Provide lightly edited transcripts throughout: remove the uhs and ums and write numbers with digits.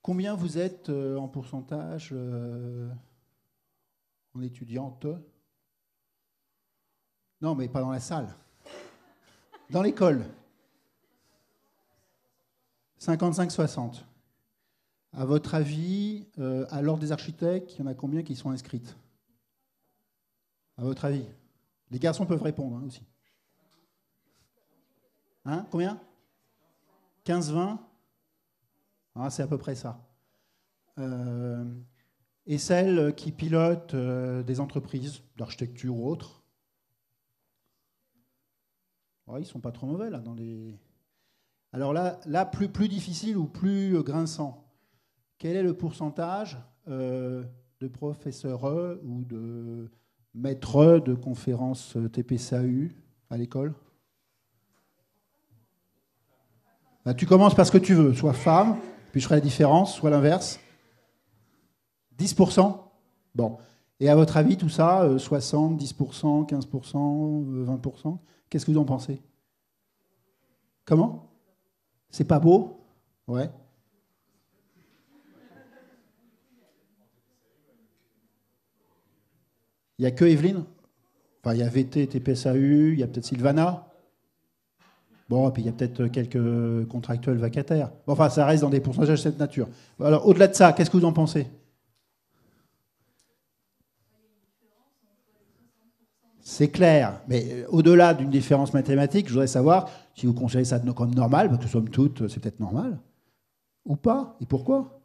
Combien vous êtes en pourcentage en étudiante? Non, mais pas dans la salle. Dans l'école. 55-60. À votre avis, à l'ordre des architectes, il y en a combien qui sont inscrites? À votre avis? Les garçons peuvent répondre aussi. Hein? Combien? 15-20? Ah, c'est à peu près ça. Et celles qui pilotent des entreprises d'architecture ou autres? Ouais, ils ne sont pas trop mauvais là dans les... Alors là plus difficile ou plus grinçant. Quel est le pourcentage de professeurs ou de maîtres de conférences TPCAU à l'école? Là, tu commences par ce que tu veux, soit femme, puis je ferai la différence, soit l'inverse. 10%? Bon. Et à votre avis, tout ça, 60, 10%, 15%, 20%, qu'est-ce que vous en pensez? Comment? C'est pas beau? Ouais. Il n'y a que Evelyne? Enfin, il y a VT, TPSAU, il y a peut-être Sylvana. Bon, et puis il y a peut-être quelques contractuels vacataires. Bon, enfin, ça reste dans des pourcentages de cette nature. Alors, au-delà de ça, qu'est-ce que vous en pensez? C'est clair, mais au-delà d'une différence mathématique, je voudrais savoir si vous considérez ça comme normal, parce que somme toute, c'est peut-être normal, ou pas, et pourquoi?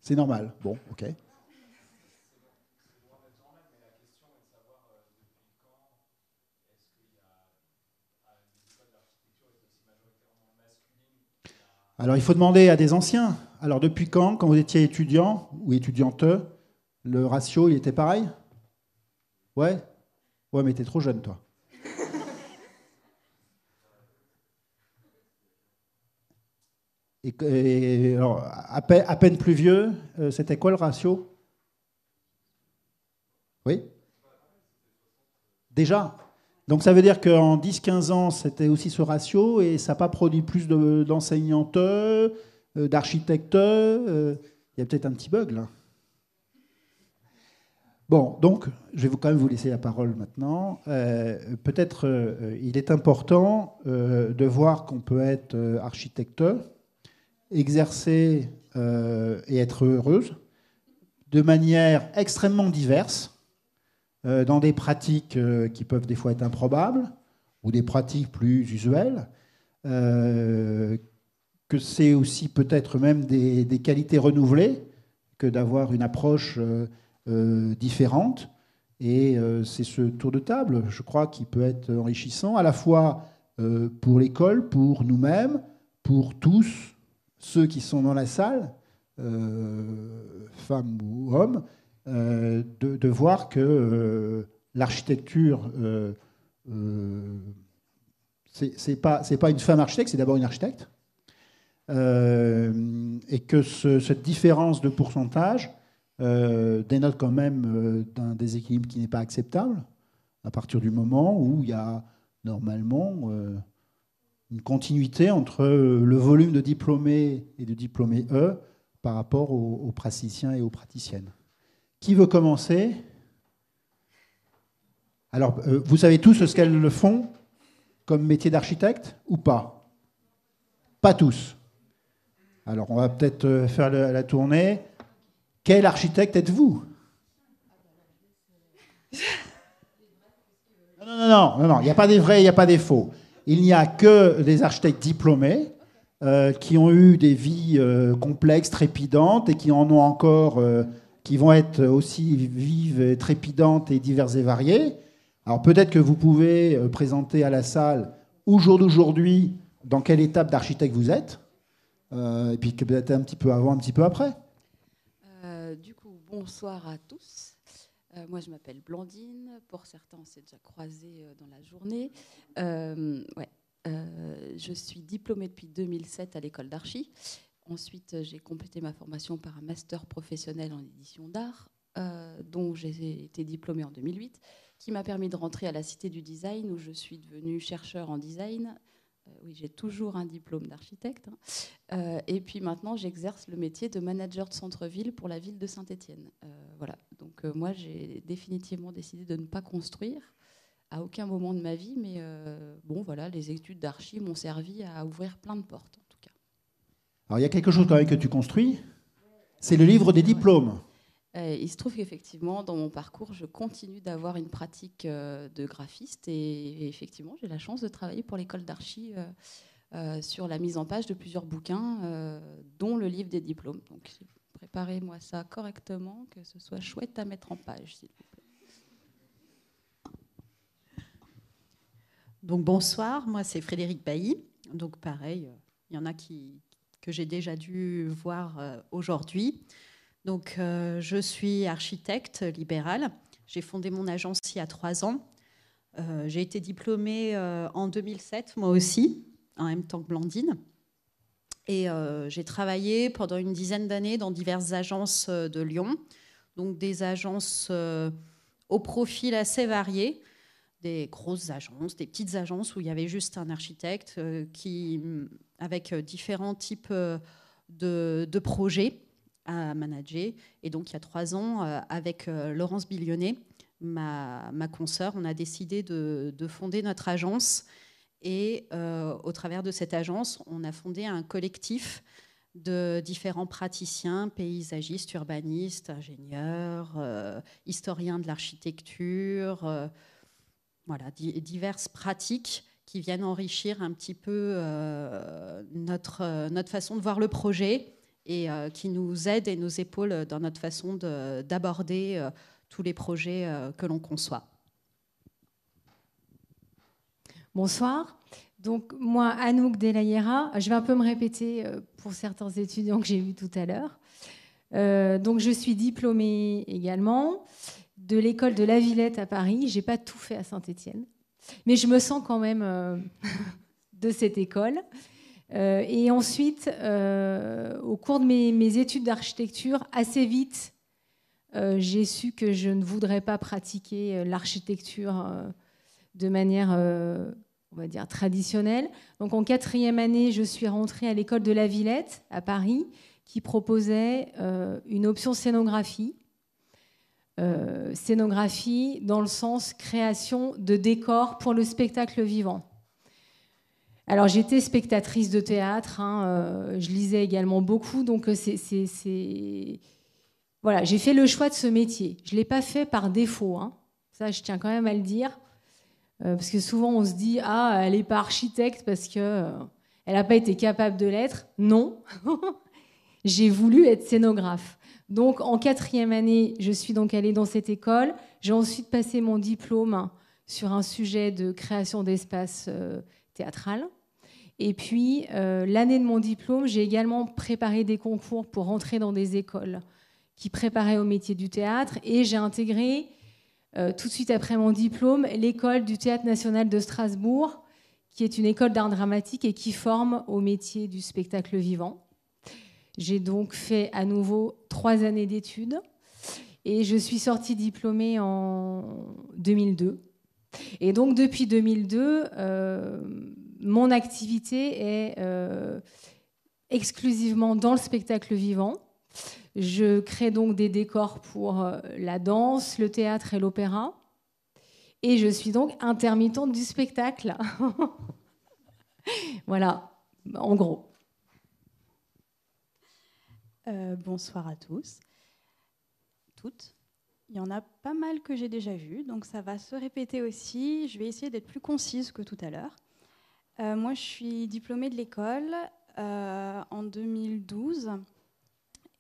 C'est normal. Bon, ok. Alors, il faut demander à des anciens. Alors, depuis quand vous étiez étudiant ou étudiante, le ratio, il était pareil? Ouais? Ouais, mais t'es trop jeune, toi. Et alors, à peine plus vieux, c'était quoi le ratio? Oui? Déjà? Donc ça veut dire qu'en 10-15 ans, c'était aussi ce ratio et ça n'a pas produit plus d'enseignantes, d'architectes. Il y a peut-être un petit bug là. Bon, donc je vais quand même vous laisser la parole maintenant. Peut-être il est important de voir qu'on peut être architecte, exercer et être heureuse de manière extrêmement diverse, dans des pratiques qui peuvent des fois être improbables ou des pratiques plus usuelles, que c'est aussi peut-être même des qualités renouvelées que d'avoir une approche différente. Et c'est ce tour de table, je crois, qui peut être enrichissant à la fois pour l'école, pour nous-mêmes, pour tous ceux qui sont dans la salle, femmes ou hommes, de voir que l'architecture, c'est pas une femme architecte, c'est d'abord une architecte, et que cette différence de pourcentage dénote quand même d'un déséquilibre qui n'est pas acceptable, à partir du moment où il y a normalement une continuité entre le volume de diplômés et de diplômés E par rapport aux praticiens et aux praticiennes. Qui veut commencer? Alors, vous savez tous ce qu'elles font comme métier d'architecte ou pas? Pas tous. Alors, on va peut-être faire la tournée. Quel architecte êtes-vous? Non, il n'y a pas des vrais, il n'y a pas des faux. Il n'y a que des architectes diplômés qui ont eu des vies complexes, trépidantes, et qui en ont encore, qui vont être aussi vives, trépidantes et diverses et variées. Alors peut-être que vous pouvez présenter à la salle, au jour d'aujourd'hui, dans quelle étape d'architecte vous êtes, et puis peut-être un petit peu avant, un petit peu après. Du coup, bonsoir à tous. Moi, je m'appelle Blandine. Pour certains, on s'est déjà croisés dans la journée. Ouais. Je suis diplômée depuis 2007 à l'école d'archi. Ensuite, j'ai complété ma formation par un master professionnel en édition d'art, dont j'ai été diplômée en 2008, qui m'a permis de rentrer à la Cité du Design, où je suis devenue chercheure en design, Oui, j'ai toujours un diplôme d'architecte. Et puis maintenant, j'exerce le métier de manager de centre-ville pour la ville de Saint-Étienne. Voilà. Donc moi, j'ai définitivement décidé de ne pas construire à aucun moment de ma vie, mais bon, voilà, les études d'archi m'ont servi à ouvrir plein de portes, en tout cas. Alors, il y a quelque chose quand même que tu construis, c'est le livre des diplômes. Il se trouve qu'effectivement, dans mon parcours, je continue d'avoir une pratique de graphiste et effectivement, j'ai la chance de travailler pour l'école d'archi sur la mise en page de plusieurs bouquins, dont le livre des diplômes. Donc, préparez-moi ça correctement, que ce soit chouette à mettre en page, s'il vous plaît. Donc bonsoir, moi c'est Frédéric Bailly. Donc pareil, il y en a que j'ai déjà dû voir aujourd'hui. Donc je suis architecte libérale. J'ai fondé mon agence il y a 3 ans. J'ai été diplômée en 2007, moi aussi, en même temps que Blandine. Et j'ai travaillé pendant une dizaine d'années dans diverses agences de Lyon. Donc des agences au profil assez varié. Des grosses agences, des petites agences où il y avait juste un architecte avec différents types de projets à manager. Et donc, il y a 3 ans, avec Laurence Billionnet, ma consoeur, on a décidé de fonder notre agence. Et au travers de cette agence, on a fondé un collectif de différents praticiens, paysagistes, urbanistes, ingénieurs, historiens de l'architecture, voilà, diverses pratiques qui viennent enrichir un petit peu notre façon de voir le projet et qui nous aident et nous épaulent dans notre façon d'aborder tous les projets que l'on conçoit. Bonsoir. Donc, moi, Anouk Delayera, je vais un peu me répéter pour certains étudiants que j'ai vus tout à l'heure. Donc, je suis diplômée également de l'école de la Villette à Paris. Je n'ai pas tout fait à Saint-Étienne, mais je me sens quand même de cette école. Et ensuite, au cours de mes études d'architecture, assez vite, j'ai su que je ne voudrais pas pratiquer l'architecture de manière, on va dire, traditionnelle. Donc en 4e année, je suis rentrée à l'école de la Villette à Paris, qui proposait une option scénographie. Scénographie dans le sens création de décors pour le spectacle vivant. Alors j'étais spectatrice de théâtre, je lisais également beaucoup, donc voilà, j'ai fait le choix de ce métier. Je ne l'ai pas fait par défaut, ça je tiens quand même à le dire, parce que souvent on se dit elle n'est pas architecte parce qu'elle n'a pas été capable de l'être. Non, j'ai voulu être scénographe. Donc, en 4e année, je suis donc allée dans cette école. J'ai ensuite passé mon diplôme sur un sujet de création d'espace théâtral. Et puis, l'année de mon diplôme, j'ai également préparé des concours pour rentrer dans des écoles qui préparaient au métier du théâtre. Et j'ai intégré, tout de suite après mon diplôme, l'école du Théâtre national de Strasbourg, qui est une école d'art dramatique et qui forme au métier du spectacle vivant. J'ai donc fait à nouveau 3 années d'études et je suis sortie diplômée en 2002. Et donc depuis 2002, mon activité est exclusivement dans le spectacle vivant. Je crée donc des décors pour la danse, le théâtre et l'opéra. Et je suis donc intermittente du spectacle. Voilà, en gros. Bonsoir à tous, toutes. Il y en a pas mal que j'ai déjà vu, donc ça va se répéter aussi. Je vais essayer d'être plus concise que tout à l'heure. Moi, je suis diplômée de l'école en 2012.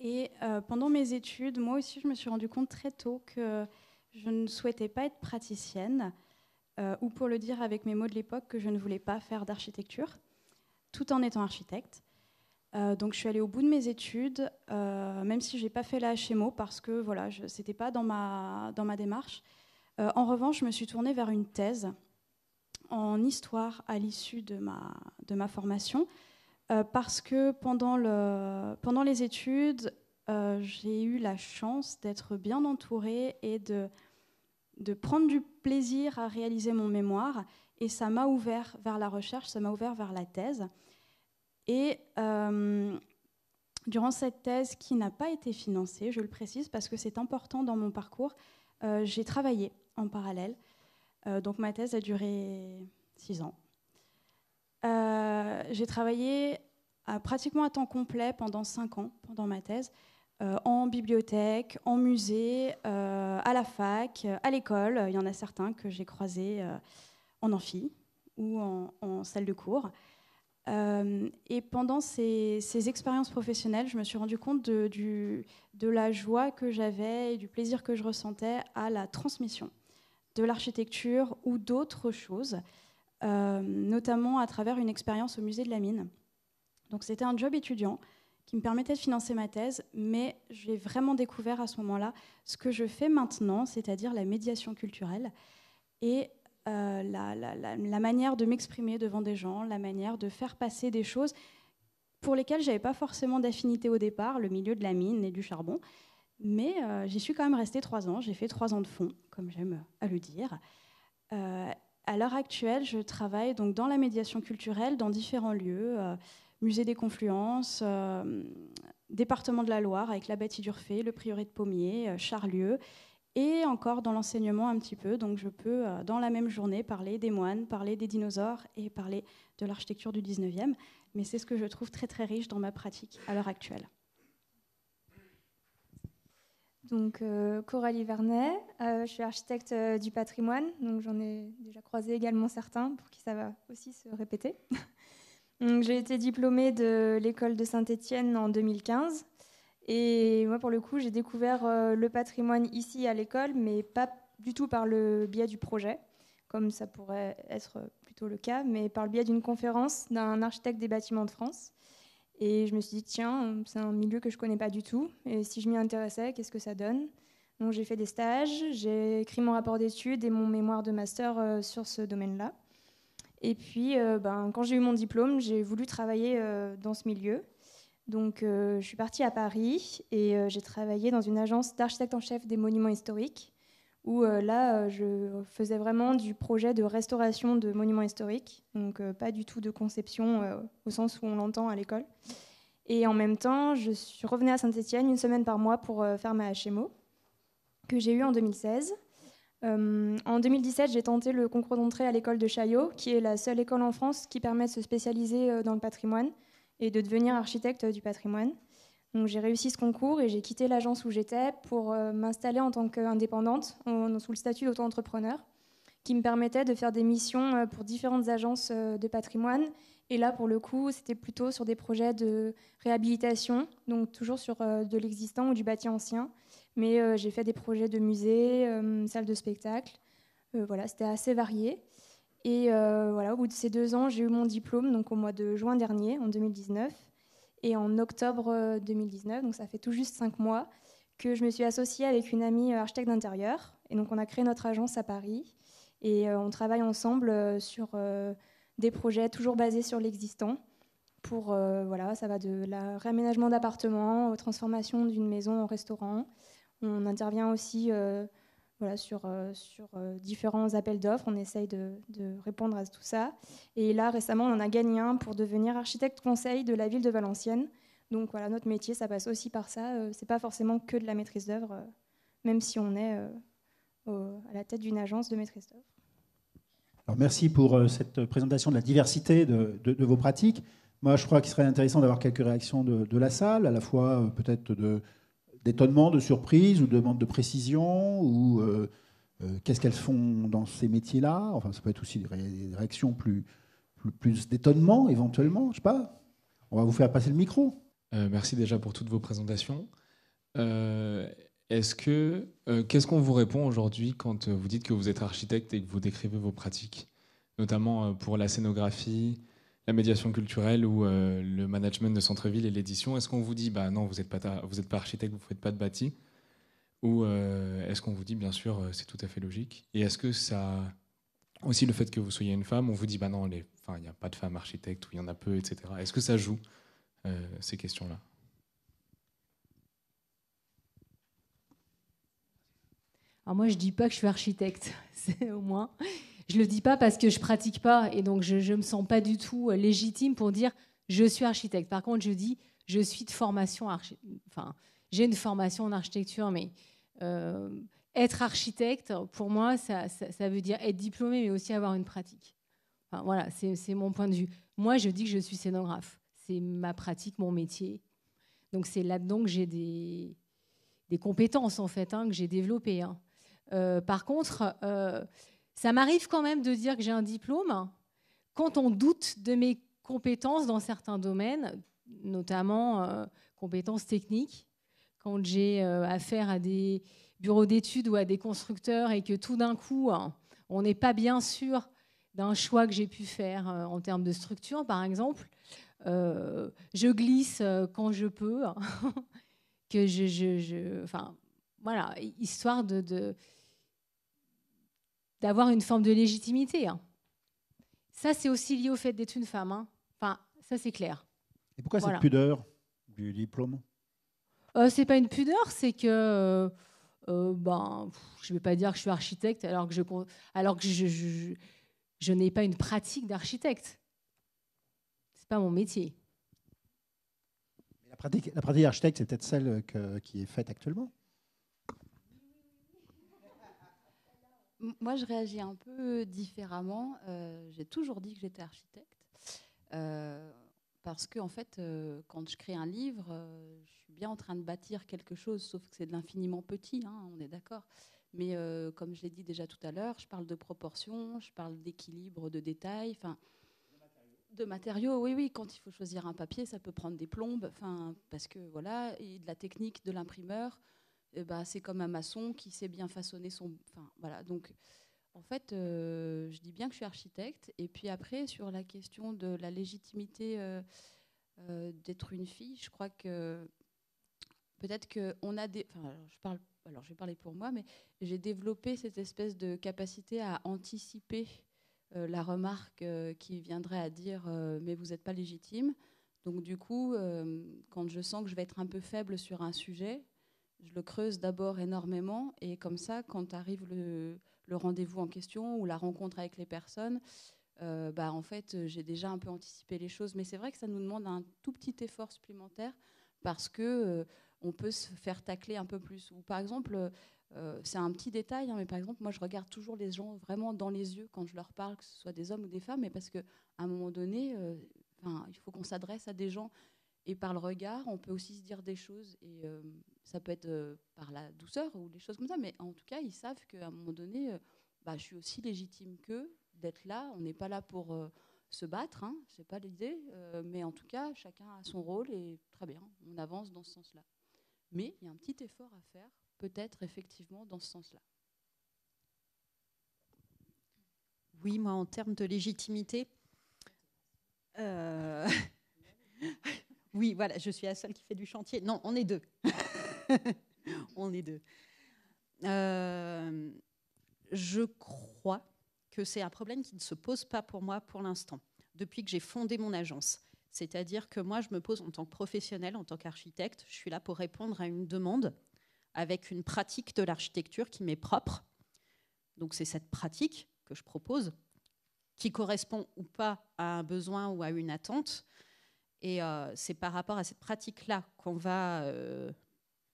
Et pendant mes études, moi aussi, je me suis rendu compte très tôt que je ne souhaitais pas être praticienne, ou pour le dire avec mes mots de l'époque, que je ne voulais pas faire d'architecture, tout en étant architecte. Donc je suis allée au bout de mes études, même si je n'ai pas fait la HMO parce que voilà, ce n'était pas dans ma démarche. En revanche, je me suis tournée vers une thèse en histoire à l'issue de ma formation parce que pendant les études, j'ai eu la chance d'être bien entourée et prendre du plaisir à réaliser mon mémoire. Et ça m'a ouvert vers la recherche, ça m'a ouvert vers la thèse. Et durant cette thèse qui n'a pas été financée, je le précise parce que c'est important dans mon parcours, j'ai travaillé en parallèle. Donc ma thèse a duré 6 ans. J'ai travaillé pratiquement à temps complet pendant 5 ans, pendant ma thèse, en bibliothèque, en musée, à la fac, à l'école. Il y en a certains que j'ai croisés en amphi ou en salle de cours. Et pendant ces expériences professionnelles, je me suis rendu compte de la joie que j'avais et du plaisir que je ressentais à la transmission de l'architecture ou d'autres choses, notamment à travers une expérience au musée de la Mine. Donc c'était un job étudiant qui me permettait de financer ma thèse, mais j'ai vraiment découvert à ce moment-là ce que je fais maintenant, c'est-à-dire la médiation culturelle et la manière de m'exprimer devant des gens, la manière de faire passer des choses pour lesquelles je n'avais pas forcément d'affinité au départ, le milieu de la mine et du charbon. Mais j'y suis quand même restée 3 ans. J'ai fait 3 ans de fond, comme j'aime à le dire. À l'heure actuelle, je travaille donc dans la médiation culturelle dans différents lieux, Musée des Confluences, département de la Loire avec la Bâtie d'Urfé, le Prieuré de Pommiers, Charlieu, et encore dans l'enseignement un petit peu. Donc je peux, dans la même journée, parler des moines, parler des dinosaures et parler de l'architecture du 19e. Mais c'est ce que je trouve très très riche dans ma pratique à l'heure actuelle. Donc Coralie Vernet, je suis architecte du patrimoine, donc j'en ai déjà croisé également certains pour qui ça va aussi se répéter. J'ai été diplômée de l'école de Saint-Étienne en 2015. Et moi, pour le coup, j'ai découvert le patrimoine ici à l'école, mais pas du tout par le biais du projet, comme ça pourrait être plutôt le cas, mais par le biais d'une conférence d'un architecte des bâtiments de France. Et je me suis dit, tiens, c'est un milieu que je ne connais pas du tout, et si je m'y intéressais, qu'est-ce que ça donne ? Donc j'ai fait des stages, j'ai écrit mon rapport d'études et mon mémoire de master sur ce domaine-là. Et puis, quand j'ai eu mon diplôme, j'ai voulu travailler dans ce milieu. Donc, je suis partie à Paris et j'ai travaillé dans une agence d'architecte en chef des monuments historiques où là, je faisais vraiment du projet de restauration de monuments historiques, donc pas du tout de conception au sens où on l'entend à l'école. Et en même temps, je revenais à Saint-Étienne une semaine par mois pour faire ma HMO, que j'ai eue en 2016. En 2017, j'ai tenté le concours d'entrée à l'école de Chaillot, qui est la seule école en France qui permet de se spécialiser dans le patrimoine et de devenir architecte du patrimoine. Donc, j'ai réussi ce concours et j'ai quitté l'agence où j'étais pour m'installer en tant qu'indépendante, sous le statut d'auto-entrepreneur, qui me permettait de faire des missions pour différentes agences de patrimoine. Et là, pour le coup, c'était plutôt sur des projets de réhabilitation, donc toujours sur de l'existant ou du bâti ancien. Mais j'ai fait des projets de musées, salles de spectacle. Voilà, c'était assez varié. Et voilà, au bout de ces 2 ans, j'ai eu mon diplôme donc au mois de juin dernier, en 2019. Et en octobre 2019, donc ça fait tout juste 5 mois, que je me suis associée avec une amie architecte d'intérieur. Et donc on a créé notre agence à Paris. Et on travaille ensemble sur des projets toujours basés sur l'existant. Pour, voilà, ça va de la réaménagement d'appartements aux transformations d'une maison en restaurant. On intervient aussi voilà, sur différents appels d'offres. On essaye de répondre à tout ça. Et là, récemment, on en a gagné un pour devenir architecte conseil de la ville de Valenciennes. Donc voilà, notre métier, ça passe aussi par ça. C'est pas forcément que de la maîtrise d'œuvre, même si on est à la tête d'une agence de maîtrise d'œuvre. Alors merci pour cette présentation de la diversité de vos pratiques. Moi, je crois qu'il serait intéressant d'avoir quelques réactions de la salle, à la fois peut-être d'étonnement, de surprise ou de demande de précision, ou qu'est-ce qu'elles font dans ces métiers-là. Enfin, ça peut être aussi des réactions plus d'étonnement, éventuellement, je sais pas. On va vous faire passer le micro. Merci déjà pour toutes vos présentations. Qu'est-ce qu'on vous répond aujourd'hui quand vous dites que vous êtes architecte et que vous décrivez vos pratiques, notamment pour la scénographie, la médiation culturelle ou le management de centre-ville et l'édition? Est-ce qu'on vous dit bah non, vous n'êtes pas architecte, vous ne faites pas de bâti? Ou est-ce qu'on vous dit bien sûr c'est tout à fait logique? Et est-ce que ça aussi le fait que vous soyez une femme, on vous dit bah non, il n'y a pas de femmes architectes ou il y en a peu, etc. Est-ce que ça joue ces questions-là? Alors Alors moi, je dis pas que je suis architecte, c'est au moins. Je le dis pas parce que je pratique pas et donc je me sens pas du tout légitime pour dire je suis architecte. Par contre, je dis je suis de formation enfin, j'ai une formation en architecture, mais être architecte, pour moi, ça veut dire être diplômé, mais aussi avoir une pratique. Enfin, voilà, c'est mon point de vue. Moi, je dis que je suis scénographe. C'est ma pratique, mon métier. Donc c'est là-dedans que j'ai des compétences, en fait, que j'ai développées. Par contre, ça m'arrive quand même de dire que j'ai un diplôme quand on doute de mes compétences dans certains domaines, notamment compétences techniques, quand j'ai affaire à des bureaux d'études ou à des constructeurs et que tout d'un coup, on n'est pas bien sûr d'un choix que j'ai pu faire en termes de structure, par exemple. Je glisse quand je peux, que enfin, voilà, histoire d'avoir une forme de légitimité. Ça, c'est aussi lié au fait d'être une femme. Enfin, ça, c'est clair. Et pourquoi cette pudeur du diplôme ? C'est pas une pudeur, c'est que je ne vais pas dire que je suis architecte alors que je n'ai pas une pratique d'architecte. C'est pas mon métier. La pratique d'architecte, c'est peut-être celle qui est faite actuellement. Moi, je réagis un peu différemment. J'ai toujours dit que j'étais architecte. Parce que, en fait, quand je crée un livre, je suis bien en train de bâtir quelque chose, sauf que c'est de l'infiniment petit, on est d'accord. Mais comme je l'ai dit déjà tout à l'heure, je parle de proportions, je parle d'équilibre, de détails, de matériaux. Oui, quand il faut choisir un papier, ça peut prendre des plombes, parce que voilà, et de la technique de l'imprimeur, c'est comme un maçon qui sait bien façonner son. Voilà, donc. En fait, je dis bien que je suis architecte. Et puis après, sur la question de la légitimité d'être une fille, je crois que peut-être qu'on a des... je vais parler pour moi, mais j'ai développé cette espèce de capacité à anticiper la remarque qui viendrait à dire mais vous n'êtes pas légitime. Donc du coup, quand je sens que je vais être un peu faible sur un sujet, je le creuse d'abord énormément. Et comme ça, quand arrive le rendez-vous en question ou la rencontre avec les personnes, en fait, j'ai déjà un peu anticipé les choses. Mais c'est vrai que ça nous demande un tout petit effort supplémentaire parce que on peut se faire tacler un peu plus. Ou par exemple, c'est un petit détail, mais par exemple, moi, je regarde toujours les gens vraiment dans les yeux quand je leur parle, que ce soit des hommes ou des femmes, mais parce qu'à un moment donné, il faut qu'on s'adresse à des gens. Et par le regard, on peut aussi se dire des choses. Et ça peut être par la douceur ou des choses comme ça. Mais en tout cas, ils savent qu'à un moment donné, je suis aussi légitime qu'eux d'être là. On n'est pas là pour se battre. Ce n'est pas l'idée. Mais en tout cas, chacun a son rôle. Et très bien, on avance dans ce sens-là. Mais il y a un petit effort à faire, peut-être effectivement dans ce sens-là. Oui, moi, en termes de légitimité... Oui, voilà, je suis la seule qui fait du chantier. Non, on est deux. On est deux. Je crois que c'est un problème qui ne se pose pas pour moi pour l'instant, depuis que j'ai fondé mon agence. C'est-à-dire que moi, je me pose en tant que professionnelle, en tant qu'architecte, je suis là pour répondre à une demande avec une pratique de l'architecture qui m'est propre. Donc c'est cette pratique que je propose, qui correspond ou pas à un besoin ou à une attente. Et c'est par rapport à cette pratique-là qu'on va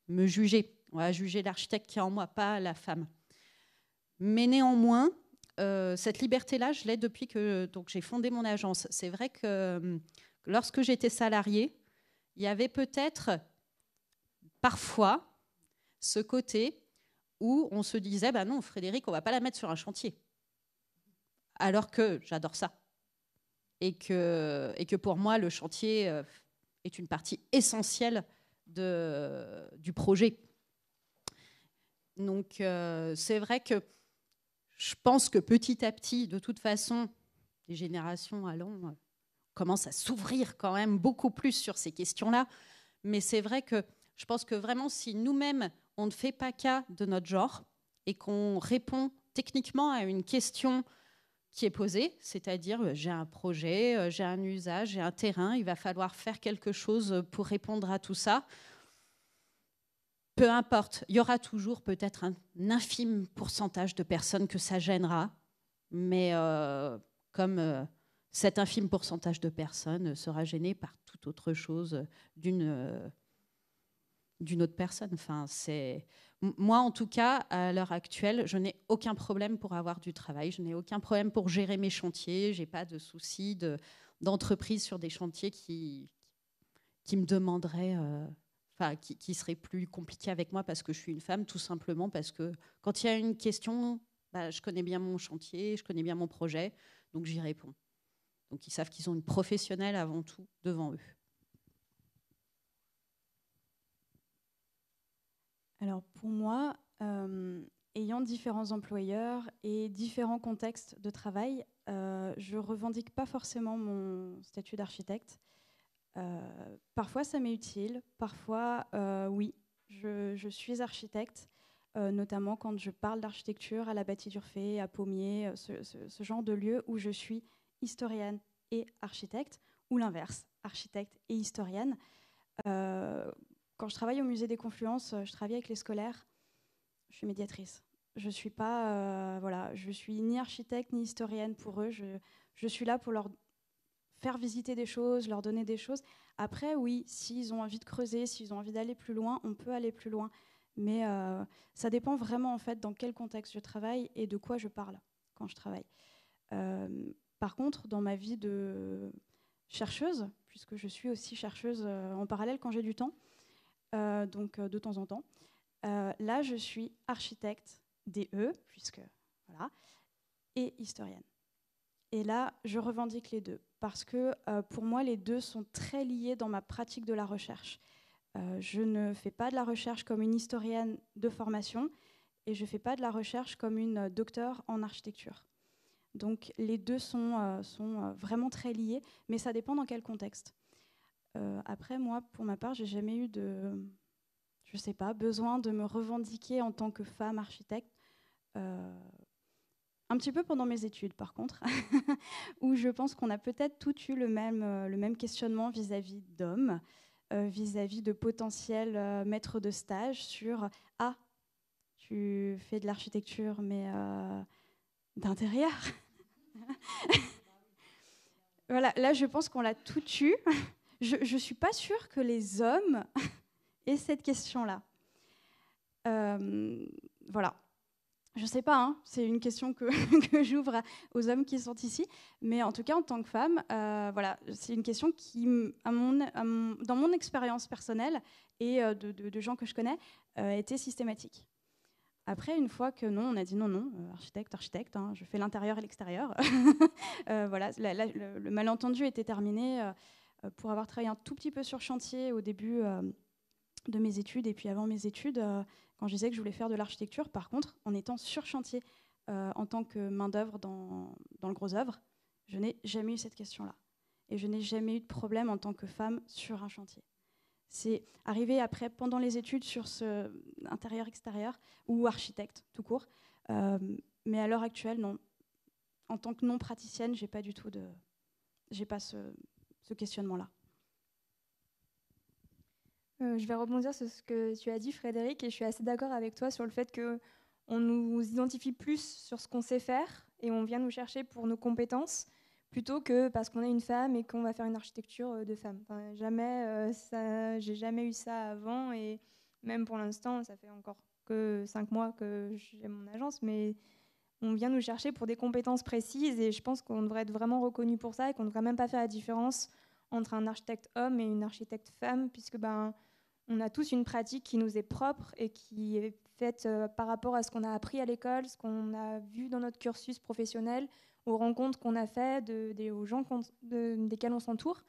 me juger. On va juger l'architecte qui est en moi, pas la femme. Mais néanmoins, cette liberté-là, je l'ai depuis que j'ai fondé mon agence. C'est vrai que lorsque j'étais salariée, il y avait peut-être parfois ce côté où on se disait « non, Frédéric, on ne va pas la mettre sur un chantier ». Alors que j'adore ça. Et que pour moi, le chantier est une partie essentielle du projet. Donc, c'est vrai que je pense que petit à petit, de toute façon, les générations allant commencent à s'ouvrir quand même beaucoup plus sur ces questions-là. Mais c'est vrai que je pense que vraiment, si nous-mêmes, on ne fait pas cas de notre genre et qu'on répond techniquement à une question qui est posée, c'est-à-dire j'ai un projet, j'ai un usage, j'ai un terrain, il va falloir faire quelque chose pour répondre à tout ça. peu importe, il y aura toujours peut-être un infime pourcentage de personnes que ça gênera, mais comme cet infime pourcentage de personnes sera gêné par toute autre chose d'une autre personne. Enfin, moi, en tout cas, à l'heure actuelle, je n'ai aucun problème pour avoir du travail, je n'ai aucun problème pour gérer mes chantiers, je n'ai pas de soucis d'entreprise sur des chantiers qui me demanderaient... qui serait plus compliqué avec moi parce que je suis une femme, tout simplement parce que quand il y a une question, je connais bien mon chantier, je connais bien mon projet, donc j'y réponds. Donc ils savent qu'ils ont une professionnelle avant tout devant eux. Alors pour moi, ayant différents employeurs et différents contextes de travail, je ne revendique pas forcément mon statut d'architecte. Parfois ça m'est utile, parfois oui, je suis architecte, notamment quand je parle d'architecture à la Bâtie d'Urfé, à Pommier, ce genre de lieu où je suis historienne et architecte, ou l'inverse, architecte et historienne. Quand je travaille au Musée des Confluences, je travaille avec les scolaires, je suis médiatrice. Je ne suis pas, je suis ni architecte ni historienne pour eux, je suis là pour leur faire visiter des choses, leur donner des choses. Après, oui, s'ils ont envie de creuser, s'ils ont envie d'aller plus loin, on peut aller plus loin. Mais ça dépend vraiment, en fait, dans quel contexte je travaille et de quoi je parle quand je travaille. Par contre, dans ma vie de chercheuse, puisque je suis aussi chercheuse en parallèle quand j'ai du temps, donc de temps en temps, là, je suis architecte DE, puisque voilà, et historienne. Et là, je revendique les deux, parce que pour moi, les deux sont très liés dans ma pratique de la recherche. Je ne fais pas de la recherche comme une historienne de formation, et je ne fais pas de la recherche comme une docteure en architecture. Donc les deux sont vraiment très liés, mais ça dépend dans quel contexte. Après, moi, pour ma part, j'ai jamais eu besoin de me revendiquer en tant que femme architecte. Un petit peu pendant mes études, par contre, où je pense qu'on a peut-être tout eu le même questionnement vis-à-vis d'hommes, vis-à-vis de potentiels maîtres de stage sur « Ah, tu fais de l'architecture, mais d'intérieur ?» Voilà, là, je pense qu'on l'a tout eu. Je ne suis pas sûre que les hommes aient cette question-là. Voilà. Je ne sais pas, hein, c'est une question que j'ouvre aux hommes qui sont ici, mais en tout cas, en tant que femme, voilà, c'est une question qui, dans mon expérience personnelle et de gens que je connais, était systématique. Après, une fois que non, on a dit non, architecte, hein, je fais l'intérieur et l'extérieur. Voilà, le malentendu était terminé pour avoir travaillé un tout petit peu sur chantier au début de mes études et puis avant mes études, quand je disais que je voulais faire de l'architecture. Par contre, en étant sur chantier en tant que main-d'œuvre dans le gros œuvre, je n'ai jamais eu cette question-là. Et je n'ai jamais eu de problème en tant que femme sur un chantier. C'est arrivé après, pendant les études, sur ce intérieur-extérieur ou architecte, tout court. Mais à l'heure actuelle, non. En tant que non-praticienne, j'ai pas ce questionnement-là. Je vais rebondir sur ce que tu as dit, Frédéric, et je suis assez d'accord avec toi sur le fait qu'on nous identifie plus sur ce qu'on sait faire et on vient nous chercher pour nos compétences plutôt que parce qu'on est une femme et qu'on va faire une architecture de femme. Enfin, j'ai jamais eu ça avant et même pour l'instant, ça fait encore que 5 mois que j'ai mon agence, mais on vient nous chercher pour des compétences précises et je pense qu'on devrait être vraiment reconnu pour ça et qu'on ne devrait même pas faire la différence entre un architecte homme et une architecte femme puisque on a tous une pratique qui nous est propre et qui est faite par rapport à ce qu'on a appris à l'école, ce qu'on a vu dans notre cursus professionnel, aux rencontres qu'on a faites, aux gens desquels on s'entoure,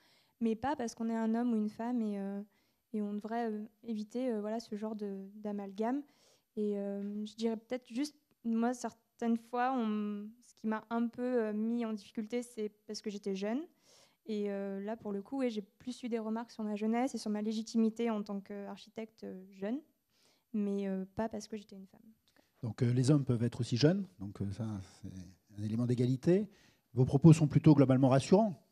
mais pas parce qu'on est un homme ou une femme et on devrait éviter ce genre d'amalgame. Et je dirais peut-être juste, moi, certaines fois, ce qui m'a un peu mis en difficulté, c'est parce que j'étais jeune. Et là, pour le coup, ouais, j'ai plus eu des remarques sur ma jeunesse et sur ma légitimité en tant qu'architecte jeune, mais pas parce que j'étais une femme. Donc les hommes peuvent être aussi jeunes, donc ça, c'est un élément d'égalité. Vos propos sont plutôt globalement rassurants.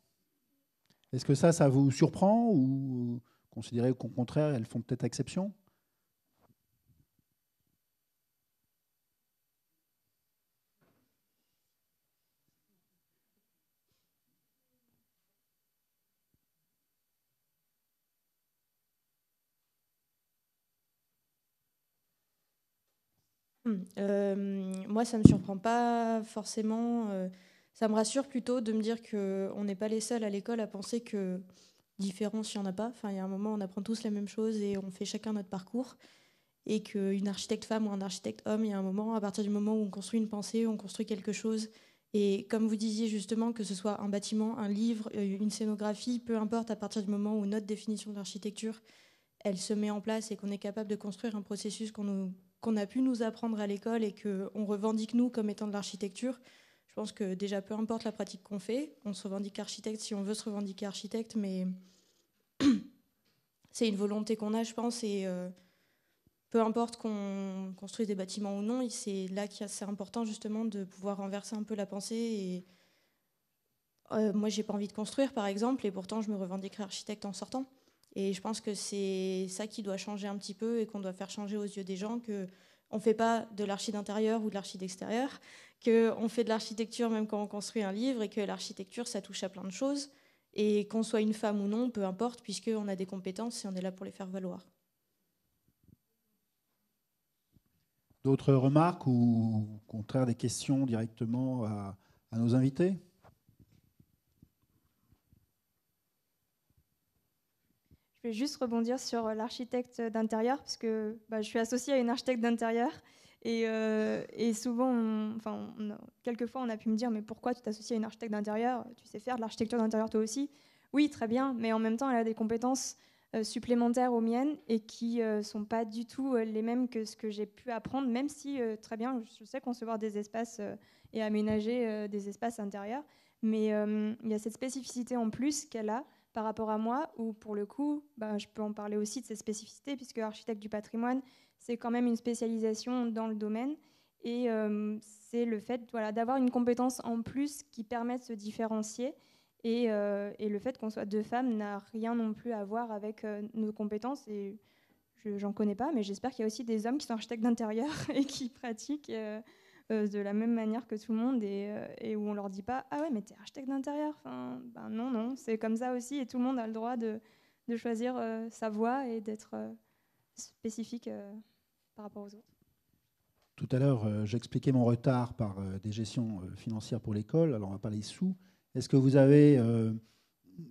Est-ce que ça vous surprend ou considérez qu'au contraire, elles font peut-être exception ? Moi, ça ne me surprend pas forcément. Ça me rassure plutôt de me dire qu'on n'est pas les seuls à l'école à penser que différence, il n'y en a pas. Enfin, il y a un moment, on apprend tous la même chose et on fait chacun notre parcours. Et qu'une architecte femme ou un architecte homme, il y a un moment, à partir du moment où on construit une pensée, on construit quelque chose. Et comme vous disiez justement, que ce soit un bâtiment, un livre, une scénographie, peu importe, à partir du moment où notre définition de l'architecture, elle se met en place et qu'on est capable de construire un processus qu'on a pu nous apprendre à l'école et qu'on revendique nous comme étant de l'architecture, je pense que déjà, peu importe la pratique qu'on fait, on se revendique architecte si on veut se revendiquer architecte, mais c'est une volonté qu'on a, je pense, et peu importe qu'on construise des bâtiments ou non, c'est là que c'est important justement de pouvoir renverser un peu la pensée. Et moi, j'ai pas envie de construire, par exemple, et pourtant, je me revendiquerai architecte en sortant. Et je pense que c'est ça qui doit changer un petit peu et qu'on doit faire changer aux yeux des gens, qu'on ne fait pas de l'archi d'intérieur ou de l'archi d'extérieur, qu'on fait de l'architecture même quand on construit un livre et que l'architecture, ça touche à plein de choses. Et qu'on soit une femme ou non, peu importe, puisqu'on a des compétences et on est là pour les faire valoir. D'autres remarques ou au contraire des questions directement à nos invités ? Je vais juste rebondir sur l'architecte d'intérieur, parce que je suis associée à une architecte d'intérieur. Et souvent, quelquefois, on a pu me dire « Mais pourquoi tu t'associes à une architecte d'intérieur ? Tu sais faire de l'architecture d'intérieur toi aussi ?» Oui, très bien, mais en même temps, elle a des compétences supplémentaires aux miennes et qui ne sont pas du tout les mêmes que ce que j'ai pu apprendre, même si, très bien, je sais concevoir des espaces et aménager des espaces intérieurs. Mais il y a cette spécificité en plus qu'elle a par rapport à moi, où pour le coup, je peux en parler aussi de ces spécificités, puisque architecte du patrimoine, c'est quand même une spécialisation dans le domaine. Et c'est le fait d'avoir une compétence en plus qui permet de se différencier. Et le fait qu'on soit deux femmes n'a rien non plus à voir avec nos compétences. Et j'en connais pas, mais j'espère qu'il y a aussi des hommes qui sont architectes d'intérieur et qui pratiquent de la même manière que tout le monde et où on leur dit pas « Ah ouais, mais t'es architecte d'intérieur ». Non, c'est comme ça aussi et tout le monde a le droit de choisir sa voie et d'être spécifique par rapport aux autres. Tout à l'heure, j'expliquais mon retard par des gestions financières pour l'école. Alors, on ne va pas les sous. Est-ce que vous avez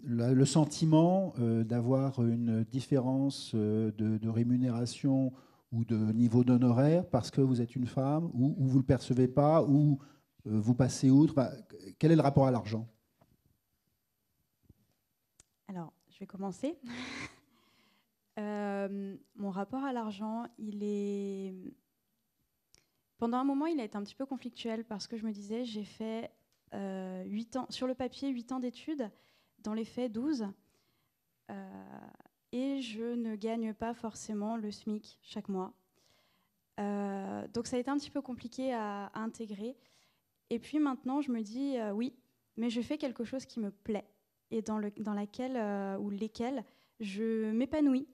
le sentiment d'avoir une différence de rémunération ou de niveau d'honoraire parce que vous êtes une femme, ou vous ne le percevez pas, ou vous passez outre? Quel est le rapport à l'argent? Alors, je vais commencer. Mon rapport à l'argent, pendant un moment, il a été un petit peu conflictuel parce que je me disais, j'ai fait 8 ans, sur le papier, 8 ans d'études, dans les faits 12, et je ne gagne pas forcément le SMIC chaque mois. Donc ça a été un petit peu compliqué à intégrer. Et puis maintenant, je me dis, oui, mais je fais quelque chose qui me plaît et dans laquelle ou lesquels je m'épanouis.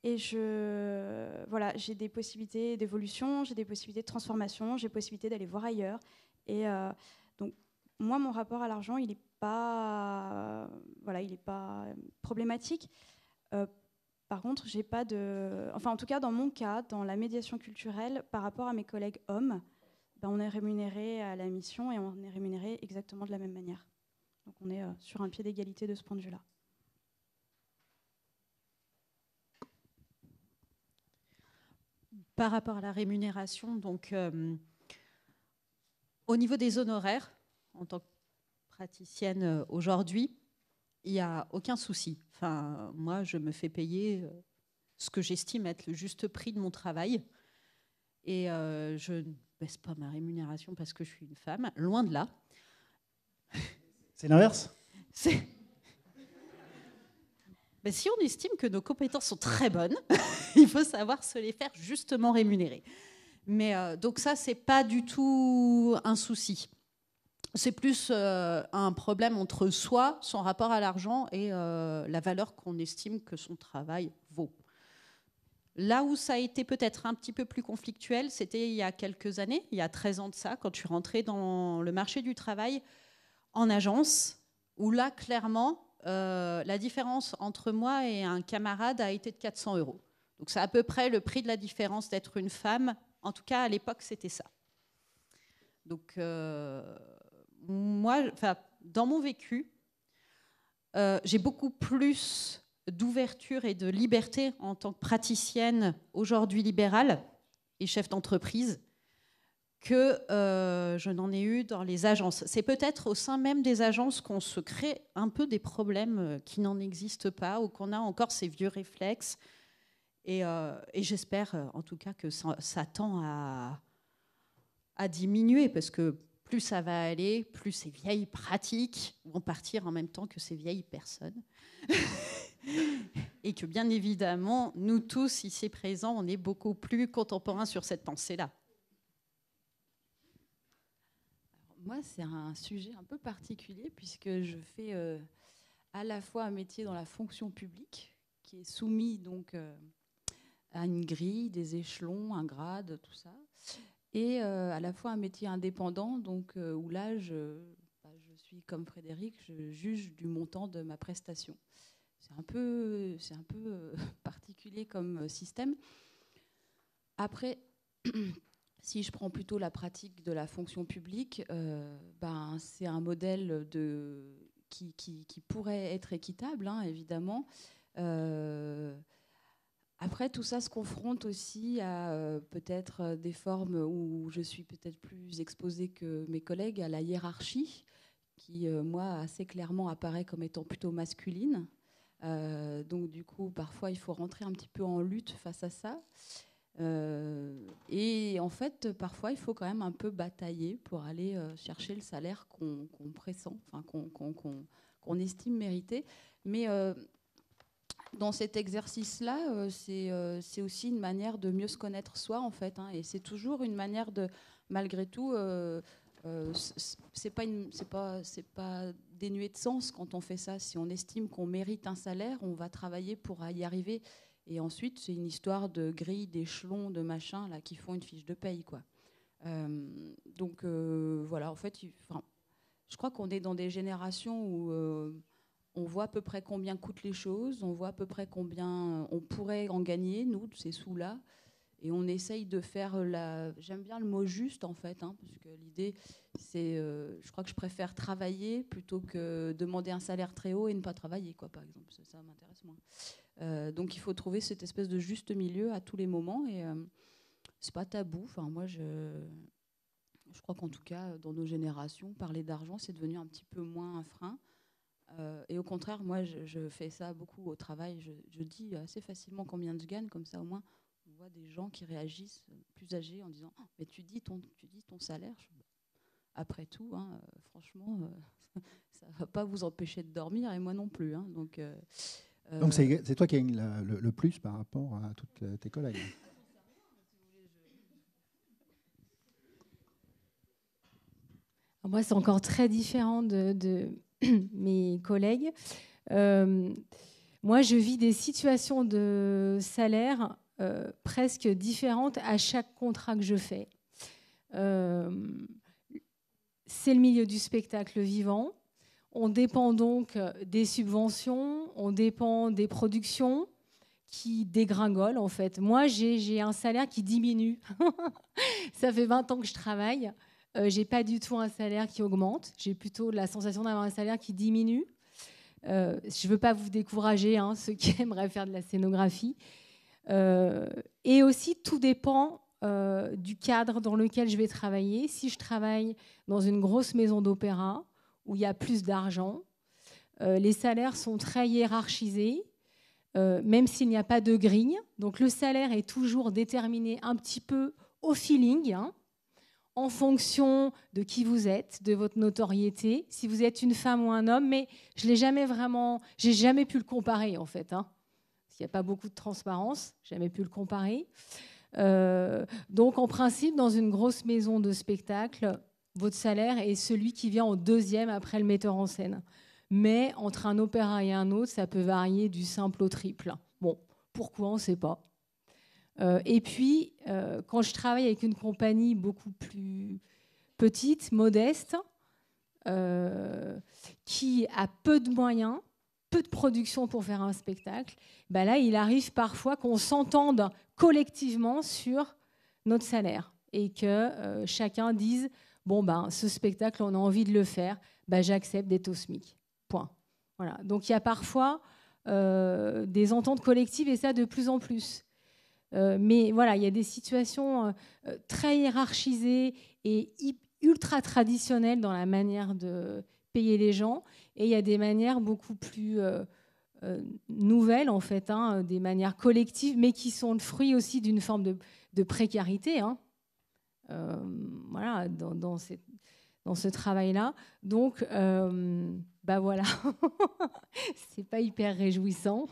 Et j'ai des possibilités d'évolution, j'ai des possibilités de transformation, j'ai possibilité d'aller voir ailleurs. Et donc, moi, mon rapport à l'argent, il n'est pas problématique. Par contre, j'ai pas de... Enfin, en tout cas, dans mon cas, dans la médiation culturelle, par rapport à mes collègues hommes, on est rémunéré à la mission et on est rémunéré exactement de la même manière. Donc, on est sur un pied d'égalité de ce point de vue-là. Par rapport à la rémunération, donc au niveau des honoraires, en tant que praticienne aujourd'hui, il n'y a aucun souci. Enfin, moi, je me fais payer ce que j'estime être le juste prix de mon travail. Et je ne baisse pas ma rémunération parce que je suis une femme, loin de là. C'est l'inverse ? Ben, si on estime que nos compétences sont très bonnes, il faut savoir se les faire justement rémunérer. Mais donc ça, c'est pas du tout un souci. C'est plus un problème entre soi, son rapport à l'argent et la valeur qu'on estime que son travail vaut. Là où ça a été peut-être un petit peu plus conflictuel, c'était il y a quelques années, il y a 13 ans de ça, quand je suis rentrée dans le marché du travail en agence, où là, clairement, la différence entre moi et un camarade a été de 400 €. Donc c'est à peu près le prix de la différence d'être une femme En tout cas, à l'époque, c'était ça. Donc, moi, dans mon vécu, j'ai beaucoup plus d'ouverture et de liberté en tant que praticienne, aujourd'hui libérale et chef d'entreprise, que je n'en ai eu dans les agences. C'est peut-être au sein même des agences qu'on se crée un peu des problèmes qui n'en existent pas, ou qu'on a encore ces vieux réflexes. Et j'espère en tout cas que ça tend à diminuer, parce que plus ça va aller, plus ces vieilles pratiques vont partir en même temps que ces vieilles personnes. Et que bien évidemment, nous tous ici présents, on est beaucoup plus contemporains sur cette pensée-là. Moi, c'est un sujet un peu particulier puisque je fais à la fois un métier dans la fonction publique qui est soumis donc à une grille, des échelons, un grade, tout ça, et à la fois un métier indépendant, donc où là, je suis comme Frédéric, je juge du montant de ma prestation. C'est un peu particulier comme système. Après, si je prends plutôt la pratique de la fonction publique, c'est un modèle qui pourrait être équitable, hein, évidemment. Après, tout ça se confronte aussi à peut-être des formes où je suis peut-être plus exposée que mes collègues à la hiérarchie, qui, moi, assez clairement apparaît comme étant plutôt masculine. Donc, du coup, parfois, il faut rentrer un petit peu en lutte face à ça. Et en fait, parfois, il faut quand même un peu batailler pour aller chercher le salaire qu'on pressent, enfin, qu'on estime mériter. Mais dans cet exercice-là, c'est aussi une manière de mieux se connaître soi, en fait, hein, et c'est toujours une manière de, malgré tout, c'est pas dénué de sens quand on fait ça. Si on estime qu'on mérite un salaire, on va travailler pour y arriver. Et ensuite, c'est une histoire de grille, d'échelons, de machin là qui font une fiche de paye, quoi. Donc voilà, en fait, je crois qu'on est dans des générations où on voit à peu près combien coûtent les choses, on voit à peu près combien on pourrait en gagner, nous, de ces sous-là. Et on essaye de faire j'aime bien le mot juste, en fait, hein, parce que l'idée, c'est... je crois que je préfère travailler plutôt que demander un salaire très haut et ne pas travailler, quoi, par exemple. Ça m'intéresse moins. Donc il faut trouver cette espèce de juste milieu à tous les moments. Et c'est pas tabou. Enfin, moi, je crois qu'en tout cas, dans nos générations, parler d'argent, c'est devenu un petit peu moins un frein. Et au contraire, moi, je fais ça beaucoup au travail. Je dis assez facilement combien je gagne, comme ça, au moins... On voit des gens qui réagissent plus âgés en disant oh, mais tu dis ton salaire. Après tout, hein, franchement, ça ne va pas vous empêcher de dormir et moi non plus. Hein, donc c'est toi qui as le plus par rapport à toutes tes collègues. Moi, c'est encore très différent de mes collègues. Moi, je vis des situations de salaire presque différentes à chaque contrat que je fais. C'est le milieu du spectacle vivant. On dépend donc des subventions, on dépend des productions qui dégringolent, en fait. Moi, j'ai un salaire qui diminue. Ça fait 20 ans que je travaille. Je n'ai pas du tout un salaire qui augmente. J'ai plutôt la sensation d'avoir un salaire qui diminue. Je ne veux pas vous décourager, hein, ceux qui aimeraient faire de la scénographie. Et aussi, tout dépend du cadre dans lequel je vais travailler. Si je travaille dans une grosse maison d'opéra où il y a plus d'argent, les salaires sont très hiérarchisés, même s'il n'y a pas de grille. Donc le salaire est toujours déterminé un petit peu au feeling, hein, en fonction de qui vous êtes, de votre notoriété, si vous êtes une femme ou un homme. Mais je l'ai jamais vraiment, j'ai jamais pu le comparer, en fait, hein. Il n'y a pas beaucoup de transparence, jamais pu le comparer. Donc, en principe, dans une grosse maison de spectacle, votre salaire est celui qui vient en deuxième après le metteur en scène. Mais entre un opéra et un autre, ça peut varier du simple au triple. Bon, pourquoi, on ne sait pas. Et puis, quand je travaille avec une compagnie beaucoup plus petite, modeste, qui a peu de moyens, peu de production pour faire un spectacle, là, il arrive parfois qu'on s'entende collectivement sur notre salaire et que chacun dise bon, ben, ce spectacle, on a envie de le faire, ben, j'accepte d'être au SMIC. Point. Voilà. Donc il y a parfois des ententes collectives et ça de plus en plus. Mais voilà, il y a des situations très hiérarchisées et ultra traditionnelles dans la manière de payer les gens, et il y a des manières beaucoup plus nouvelles, en fait, hein, des manières collectives, mais qui sont le fruit aussi d'une forme de précarité, hein, voilà, dans ce travail-là. Donc, bah voilà, c'est pas hyper réjouissant,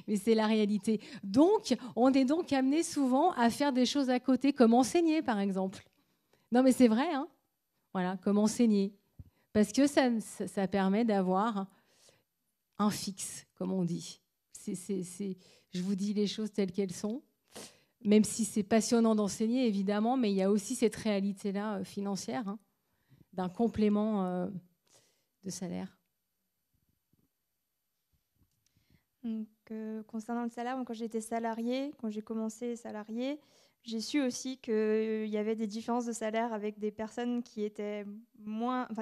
mais c'est la réalité. Donc, on est donc amené souvent à faire des choses à côté, comme enseigner, par exemple. Non, mais c'est vrai, hein, voilà, comme enseigner. Parce que ça permet d'avoir un fixe, comme on dit. Je vous dis les choses telles qu'elles sont, même si c'est passionnant d'enseigner, évidemment, mais il y a aussi cette réalité-là financière, hein, d'un complément de salaire. Donc, concernant le salaire, quand j'étais salariée, quand j'ai commencé salariée, j'ai su aussi qu'il y avait des différences de salaire avec des personnes qui étaient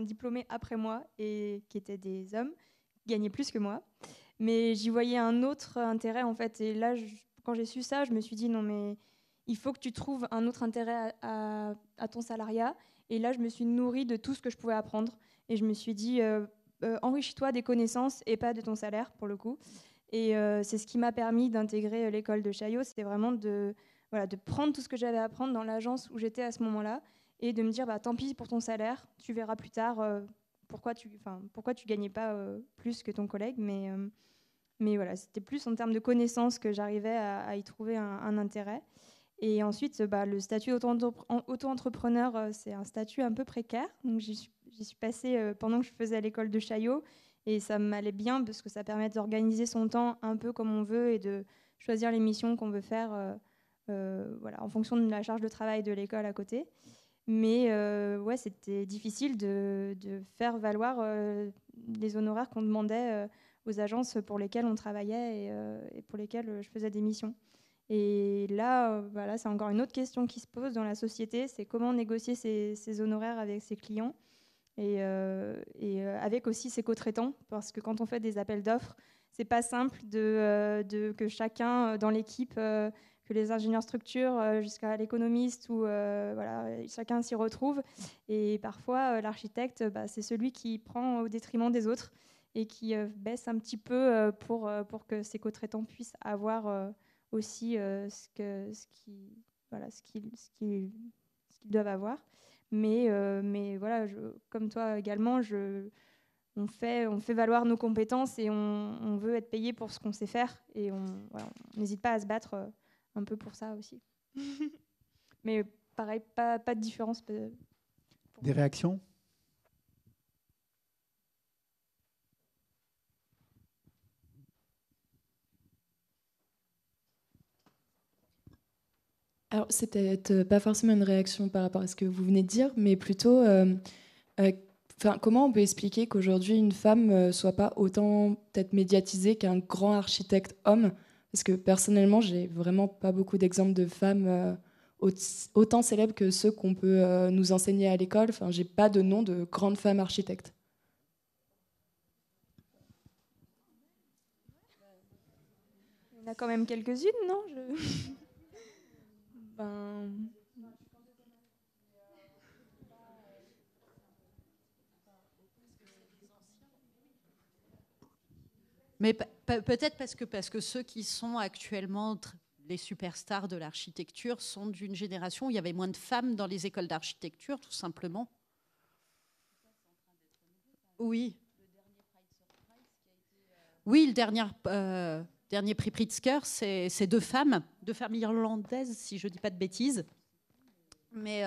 diplômées après moi et qui étaient des hommes, qui gagnaient plus que moi. Mais j'y voyais un autre intérêt, en fait. Et là, quand j'ai su ça, je me suis dit, non, mais il faut que tu trouves un autre intérêt à ton salariat. Et là, je me suis nourrie de tout ce que je pouvais apprendre. Et je me suis dit, enrichis-toi des connaissances et pas de ton salaire, pour le coup. Et c'est ce qui m'a permis d'intégrer l'école de Chaillot. C'était vraiment de prendre tout ce que j'avais à apprendre dans l'agence où j'étais à ce moment-là et de me dire, bah, tant pis pour ton salaire, tu verras plus tard pourquoi tu gagnais pas plus que ton collègue. Mais voilà, c'était plus en termes de connaissances que j'arrivais à y trouver un intérêt. Et ensuite, le statut auto-entrepreneur, c'est un statut un peu précaire. Donc j'y suis passée pendant que je faisais à l'école de Chaillot. Et ça m'allait bien parce que ça permet d'organiser son temps un peu comme on veut et de choisir les missions qu'on veut faire en fonction de la charge de travail de l'école à côté. Mais ouais, c'était difficile de faire valoir les honoraires qu'on demandait aux agences pour lesquelles on travaillait et pour lesquelles je faisais des missions. Et là, c'est encore une autre question qui se pose dans la société, c'est comment négocier ces honoraires avec ses clients et avec aussi ses co-traitants, parce que quand on fait des appels d'offres, c'est pas simple que chacun dans l'équipe, que les ingénieurs structure jusqu'à l'économiste, ou chacun s'y retrouve. Et parfois, l'architecte, c'est celui qui prend au détriment des autres et qui baisse un petit peu pour que ses co-traitants puissent avoir aussi ce qu'ils doivent avoir. Mais voilà, comme toi également, on fait valoir nos compétences et on veut être payé pour ce qu'on sait faire. Et on n'hésite pas à se battre un peu pour ça aussi. Mais pareil, pas de différence. Des réactions ? Alors, c'est peut-être pas forcément une réaction par rapport à ce que vous venez de dire, mais plutôt comment on peut expliquer qu'aujourd'hui une femme soit pas autant peut-être médiatisée qu'un grand architecte homme ? Parce que personnellement, j'ai vraiment pas beaucoup d'exemples de femmes autant célèbres que ceux qu'on peut nous enseigner à l'école. Enfin, j'ai pas de nom de grandes femmes architectes. Il y en a quand même quelques-unes, non ? Mais peut-être parce que ceux qui sont actuellement les superstars de l'architecture sont d'une génération où il y avait moins de femmes dans les écoles d'architecture, tout simplement. Oui. Oui, le dernier prix Pritzker, c'est deux femmes irlandaises, si je ne dis pas de bêtises. Mais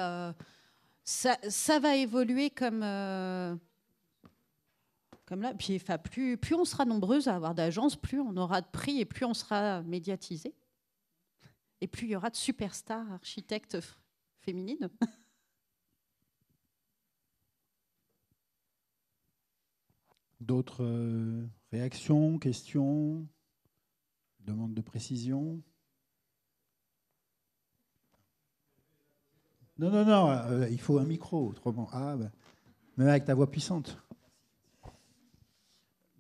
ça va évoluer comme là. Puis, plus on sera nombreuses à avoir d'agences, plus on aura de prix et plus on sera médiatisé. Et plus il y aura de superstars architectes féminines. D'autres réactions, questions, demandes de précision ? Non, non, non, il faut un micro, autrement. Ah, ben, même avec ta voix puissante.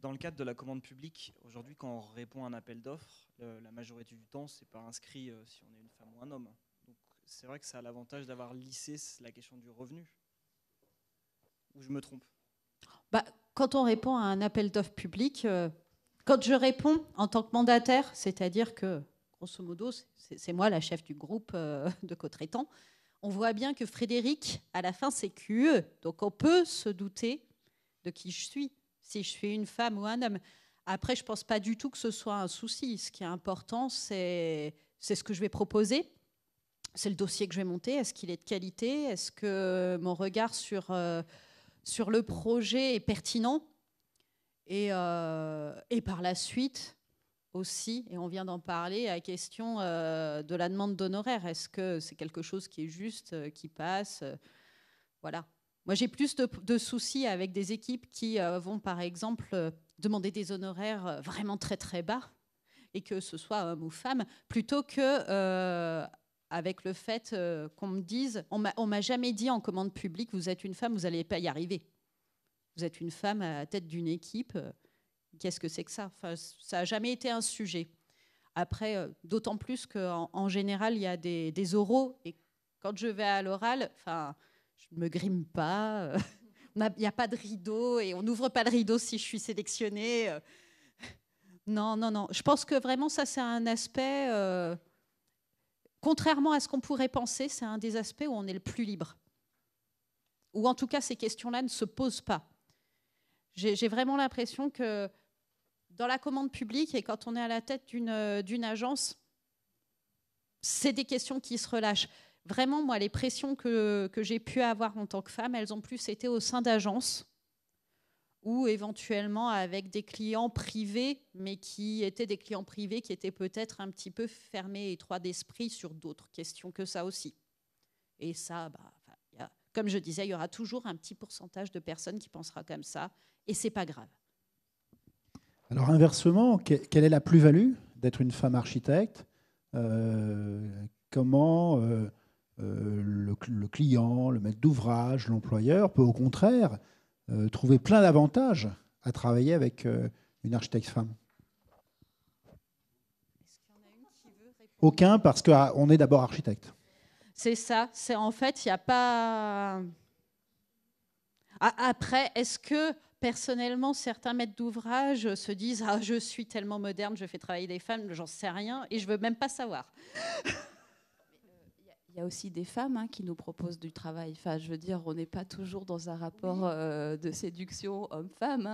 Dans le cadre de la commande publique, aujourd'hui, quand on répond à un appel d'offres, la majorité du temps, c'est pas inscrit si on est une femme ou un homme. Donc, c'est vrai que ça a l'avantage d'avoir lissé la question du revenu. Ou je me trompe? Quand on répond à un appel d'offres public, quand je réponds en tant que mandataire, c'est-à-dire que, grosso modo, c'est moi la chef du groupe de co-traitants, on voit bien que Frédéric, à la fin, c'est QE. Donc on peut se douter de qui je suis, si je suis une femme ou un homme. Après, je ne pense pas du tout que ce soit un souci. Ce qui est important, c'est ce que je vais proposer. C'est le dossier que je vais monter. Est-ce qu'il est de qualité? Est-ce que mon regard sur le projet est pertinent? Et par la suite aussi, et on vient d'en parler, la question de la demande d'honoraires. Est-ce que c'est quelque chose qui est juste, qui passe? Voilà. Moi, j'ai plus de soucis avec des équipes qui vont, par exemple, demander des honoraires vraiment très, très bas, et que ce soit homme ou femme, plutôt que avec le fait qu'on me dise, on m'a jamais dit en commande publique, vous êtes une femme, vous n'allez pas y arriver. Vous êtes une femme à la tête d'une équipe. Qu'est-ce que c'est que ça? Enfin, ça n'a jamais été un sujet. Après, d'autant plus qu'en général, il y a des oraux. Et quand je vais à l'oral, enfin, je ne me grime pas. Il n'y a pas de rideau et on n'ouvre pas le rideau si je suis sélectionnée. Non, non, non. Je pense que vraiment, ça, c'est un aspect... contrairement à ce qu'on pourrait penser, c'est un des aspects où on est le plus libre. Ou en tout cas, ces questions-là ne se posent pas. J'ai vraiment l'impression que dans la commande publique et quand on est à la tête d'une agence, c'est des questions qui se relâchent. Vraiment, moi, les pressions que j'ai pu avoir en tant que femme, elles ont plus été au sein d'agences ou éventuellement avec des clients privés, mais qui étaient des clients privés qui étaient peut-être un petit peu fermés et étroits d'esprit sur d'autres questions que ça aussi. Et ça, comme je disais, il y aura toujours un petit pourcentage de personnes qui pensera comme ça, et c'est pas grave. Alors inversement, quelle est la plus-value d'être une femme architecte? Comment le client, le maître d'ouvrage, l'employeur peut au contraire trouver plein d'avantages à travailler avec une architecte femme? Est-ce qu'il y en a une qui veut répondre? Aucun, parce qu'on est d'abord architecte. C'est ça. C'est en fait, il n'y a pas... Après, est-ce que personnellement, certains maîtres d'ouvrage se disent « Ah, je suis tellement moderne, je fais travailler des femmes, j'en sais rien et je ne veux même pas savoir ». Il y a aussi des femmes qui nous proposent du travail. Enfin, je veux dire, on n'est pas toujours dans un rapport de séduction homme-femme.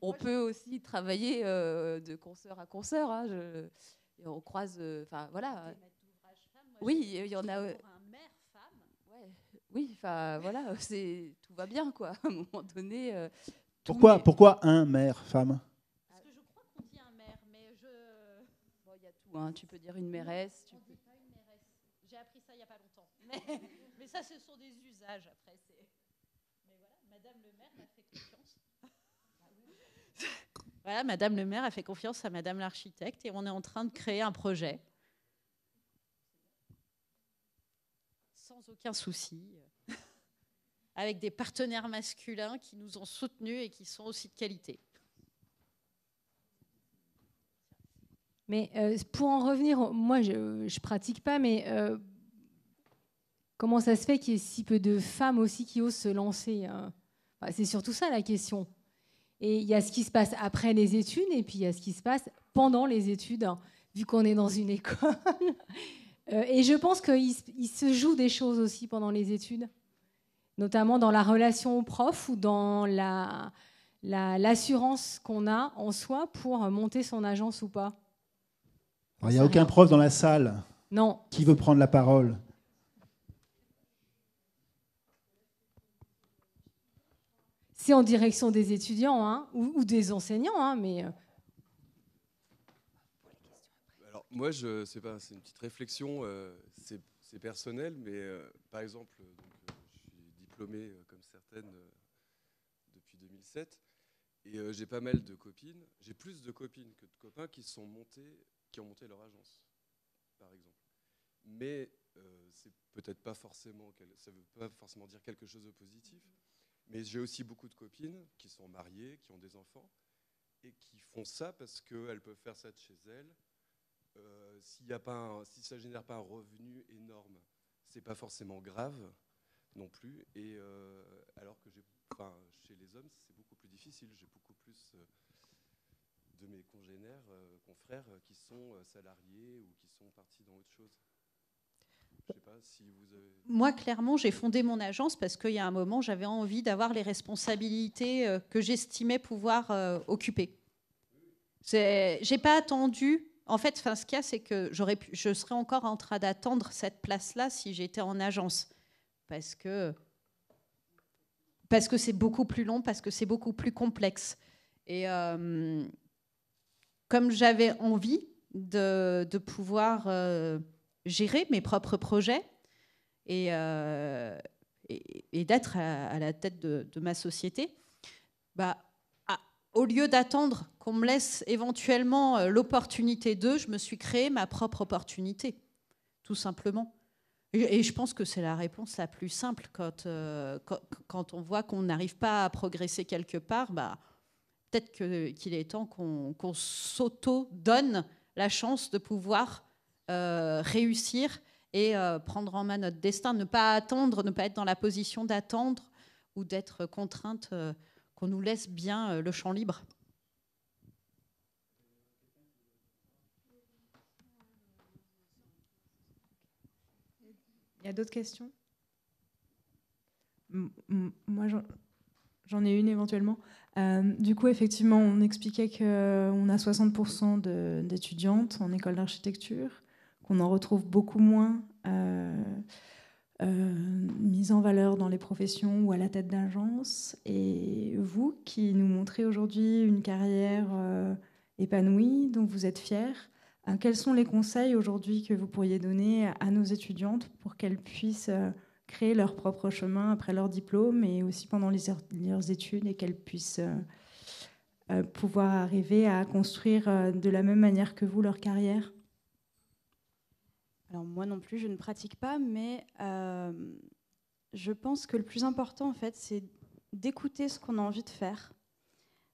On peut aussi travailler de consoeur à consoeur. Et on croise... Enfin, voilà. Oui, il y en a... Pour un maire femme. Ouais. Oui, enfin, voilà, tout va bien, quoi. À un moment donné... Pourquoi un maire femme? Parce que je crois qu'on dit un maire, mais Bon, il y a tout. Tu peux dire une mairesse. On ne dit pas une mairesse. J'ai appris ça il n'y a pas longtemps. Mais ça, ce sont des usages après. Mais voilà, Madame le maire m'a fait confiance. Voilà, Madame le maire a fait confiance à Madame l'architecte et on est en train de créer un projet. Sans aucun souci. Avec des partenaires masculins qui nous ont soutenus et qui sont aussi de qualité. Mais pour en revenir, moi je ne pratique pas, mais comment ça se fait qu'il y ait si peu de femmes aussi qui osent se lancer? C'est surtout ça la question. Et il y a ce qui se passe après les études et puis il y a ce qui se passe pendant les études, vu qu'on est dans une école. Et je pense qu'il se joue des choses aussi pendant les études, notamment dans la relation au prof ou dans l'assurance qu'on a en soi pour monter son agence ou pas. Alors, il n'y a aucun prof dans la salle. Non. Qui veut prendre la parole? C'est en direction des étudiants ou des enseignants, mais... Alors, moi, je sais pas, c'est une petite réflexion, c'est personnel, mais par exemple, je suis diplômé comme certaines depuis 2007, et j'ai pas mal de copines. J'ai plus de copines que de copains qui ont monté leur agence, par exemple. Mais c'est peut-être pas forcément, ça ne veut pas forcément dire quelque chose de positif, mais j'ai aussi beaucoup de copines qui sont mariées, qui ont des enfants, et qui font ça parce qu'elles peuvent faire ça de chez elles. Si ça ne génère pas un revenu énorme, ce n'est pas forcément grave non plus. Et alors que chez les hommes, c'est beaucoup plus difficile. J'ai beaucoup plus de mes congénères, confrères, qui sont salariés ou qui sont partis dans autre chose. Je sais pas si vous avez... Moi, clairement, j'ai fondé mon agence parce qu'il y a un moment, j'avais envie d'avoir les responsabilités que j'estimais pouvoir occuper. J'ai pas attendu. En fait, ce qu'il y a, c'est que je serais encore en train d'attendre cette place-là si j'étais en agence. Parce que c'est beaucoup plus long, parce que c'est beaucoup plus complexe. Et comme j'avais envie de pouvoir gérer mes propres projets et d'être à la tête de ma société, au lieu d'attendre qu'on me laisse éventuellement l'opportunité d'eux, je me suis créé ma propre opportunité, tout simplement. Et je pense que c'est la réponse la plus simple quand on voit qu'on n'arrive pas à progresser quelque part. Peut-être qu'il est temps qu'on s'auto-donne la chance de pouvoir réussir et prendre en main notre destin. Ne pas attendre, ne pas être dans la position d'attendre ou d'être contrainte, qu'on nous laisse bien le champ libre. Il y a d'autres questions ? Moi, j'en ai une éventuellement. Du coup, effectivement, on expliquait qu'on a 60% d'étudiantes en école d'architecture, qu'on en retrouve beaucoup moins mises en valeur dans les professions ou à la tête d'agences. Et vous, qui nous montrez aujourd'hui une carrière épanouie, dont vous êtes fiers, quels sont les conseils aujourd'hui que vous pourriez donner à nos étudiantes pour qu'elles puissent créer leur propre chemin après leur diplôme et aussi pendant leurs études, et qu'elles puissent pouvoir arriver à construire de la même manière que vous leur carrière ? Alors moi non plus, je ne pratique pas, mais je pense que le plus important, en fait, c'est d'écouter ce qu'on a envie de faire,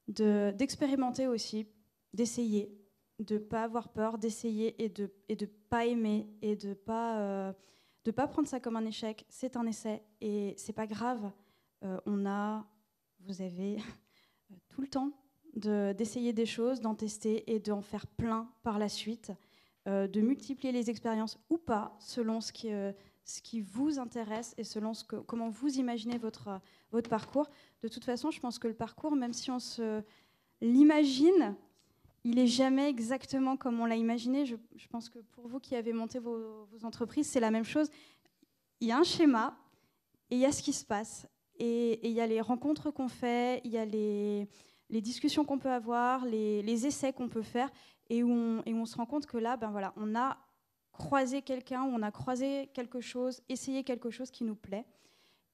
d'expérimenter aussi, d'essayer, de ne pas avoir peur, d'essayer et de pas aimer et de pas prendre ça comme un échec. C'est un essai et c'est pas grave. Vous avez tout le temps d'essayer des choses, d'en tester et d'en faire plein par la suite, de multiplier les expériences ou pas, selon ce qui vous intéresse et selon comment vous imaginez votre parcours. De toute façon, je pense que le parcours, même si on se l'imagine, il n'est jamais exactement comme on l'a imaginé. Je pense que pour vous qui avez monté vos entreprises, c'est la même chose. Il y a un schéma et il y a ce qui se passe. Et il y a les rencontres qu'on fait, il y a les discussions qu'on peut avoir, les essais qu'on peut faire, et où on se rend compte que là, on a croisé quelqu'un, on a croisé quelque chose, essayé quelque chose qui nous plaît.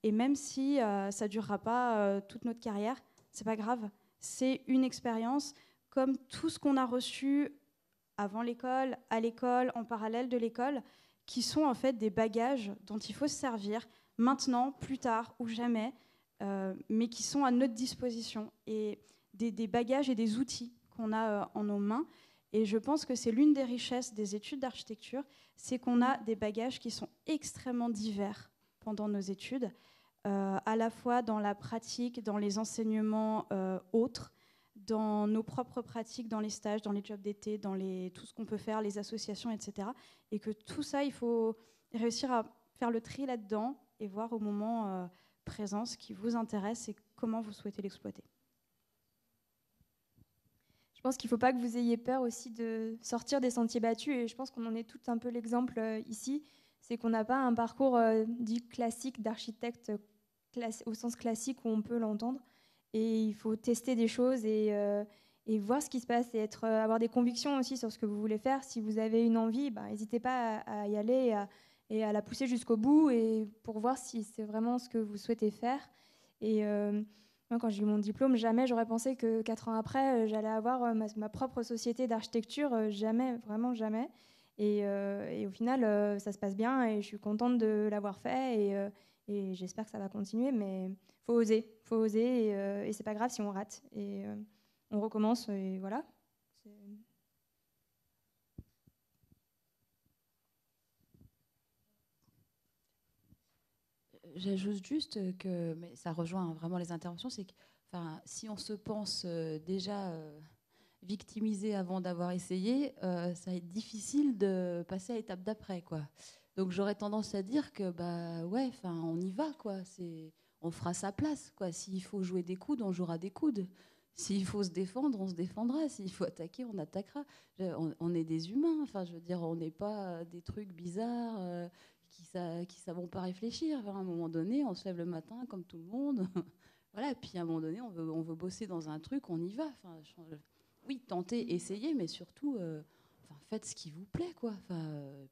Et même si ça ne durera pas toute notre carrière, ce n'est pas grave. C'est une expérience comme tout ce qu'on a reçu avant l'école, à l'école, en parallèle de l'école, qui sont en fait des bagages dont il faut se servir maintenant, plus tard ou jamais, mais qui sont à notre disposition. Et des bagages et des outils qu'on a en nos mains. Et je pense que c'est l'une des richesses des études d'architecture, c'est qu'on a des bagages qui sont extrêmement divers pendant nos études, à la fois dans la pratique, dans les enseignements autres, dans nos propres pratiques, dans les stages, dans les jobs d'été, dans tout ce qu'on peut faire, les associations, etc. Et que tout ça, il faut réussir à faire le tri là-dedans et voir au moment présent ce qui vous intéresse et comment vous souhaitez l'exploiter. Je pense qu'il ne faut pas que vous ayez peur aussi de sortir des sentiers battus, et je pense qu'on en est tout un peu l'exemple ici. C'est qu'on n'a pas un parcours dit classique d'architecte au sens classique où on peut l'entendre. Et il faut tester des choses et voir ce qui se passe et avoir des convictions aussi sur ce que vous voulez faire. Si vous avez une envie, n'hésitez pas à y aller et à la pousser jusqu'au bout, et pour voir si c'est vraiment ce que vous souhaitez faire. Et moi, quand j'ai eu mon diplôme, jamais j'aurais pensé que 4 ans après, j'allais avoir ma propre société d'architecture. Jamais, vraiment jamais. Et au final, ça se passe bien et je suis contente de l'avoir fait et j'espère que ça va continuer. Mais faut oser et c'est pas grave si on rate. Et on recommence et voilà. J'ajoute juste que, mais ça rejoint vraiment les interventions, c'est que si on se pense déjà victimisé avant d'avoir essayé, ça va être difficile de passer à l'étape d'après, quoi. Donc j'aurais tendance à dire que on y va, quoi. On fera sa place, quoi. S'il faut jouer des coudes, on jouera des coudes. S'il faut se défendre, on se défendra. S'il faut attaquer, on attaquera. On est des humains. Enfin, je veux dire, on n'est pas des trucs bizarres qui savent pas réfléchir. Enfin, à un moment donné, on se lève le matin comme tout le monde. Voilà. Puis à un moment donné, on veut bosser dans un truc, on y va. Enfin, oui, tentez, essayez, mais surtout, faites ce qui vous plaît, quoi.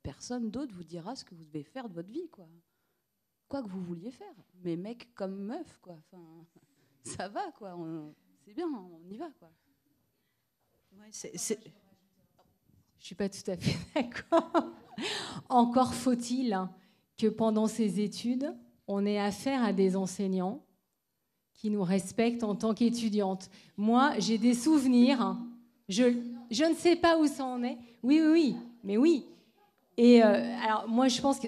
Personne d'autre vous dira ce que vous devez faire de votre vie, quoi. Quoi que vous vouliez faire. Mais mec comme meuf, quoi. Ça va, quoi. C'est bien, on y va, quoi. Ouais, Je suis pas tout à fait d'accord. Encore faut-il que pendant ces études, on ait affaire à des enseignants qui nous respectent en tant qu'étudiantes. Moi, j'ai des souvenirs. Je ne sais pas où ça en est. Oui, mais oui. Et alors, moi, je pense que